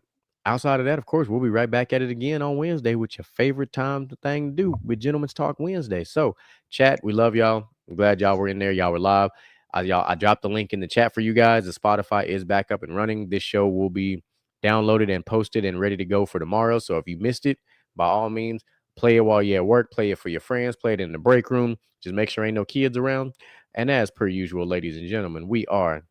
Outside of that, of course, we'll be right back at it again on Wednesday with your favorite thing to do with Gentlemen's Talk Wednesday. So, chat, we love y'all. I'm glad y'all were in there. Y'all were live. I dropped the link in the chat for you guys. The Spotify is back up and running. This show will be downloaded and posted and ready to go for tomorrow. So if you missed it, by all means, play it while you're at work, play it for your friends, play it in the break room. Just make sure ain't no kids around. And as per usual, ladies and gentlemen, we are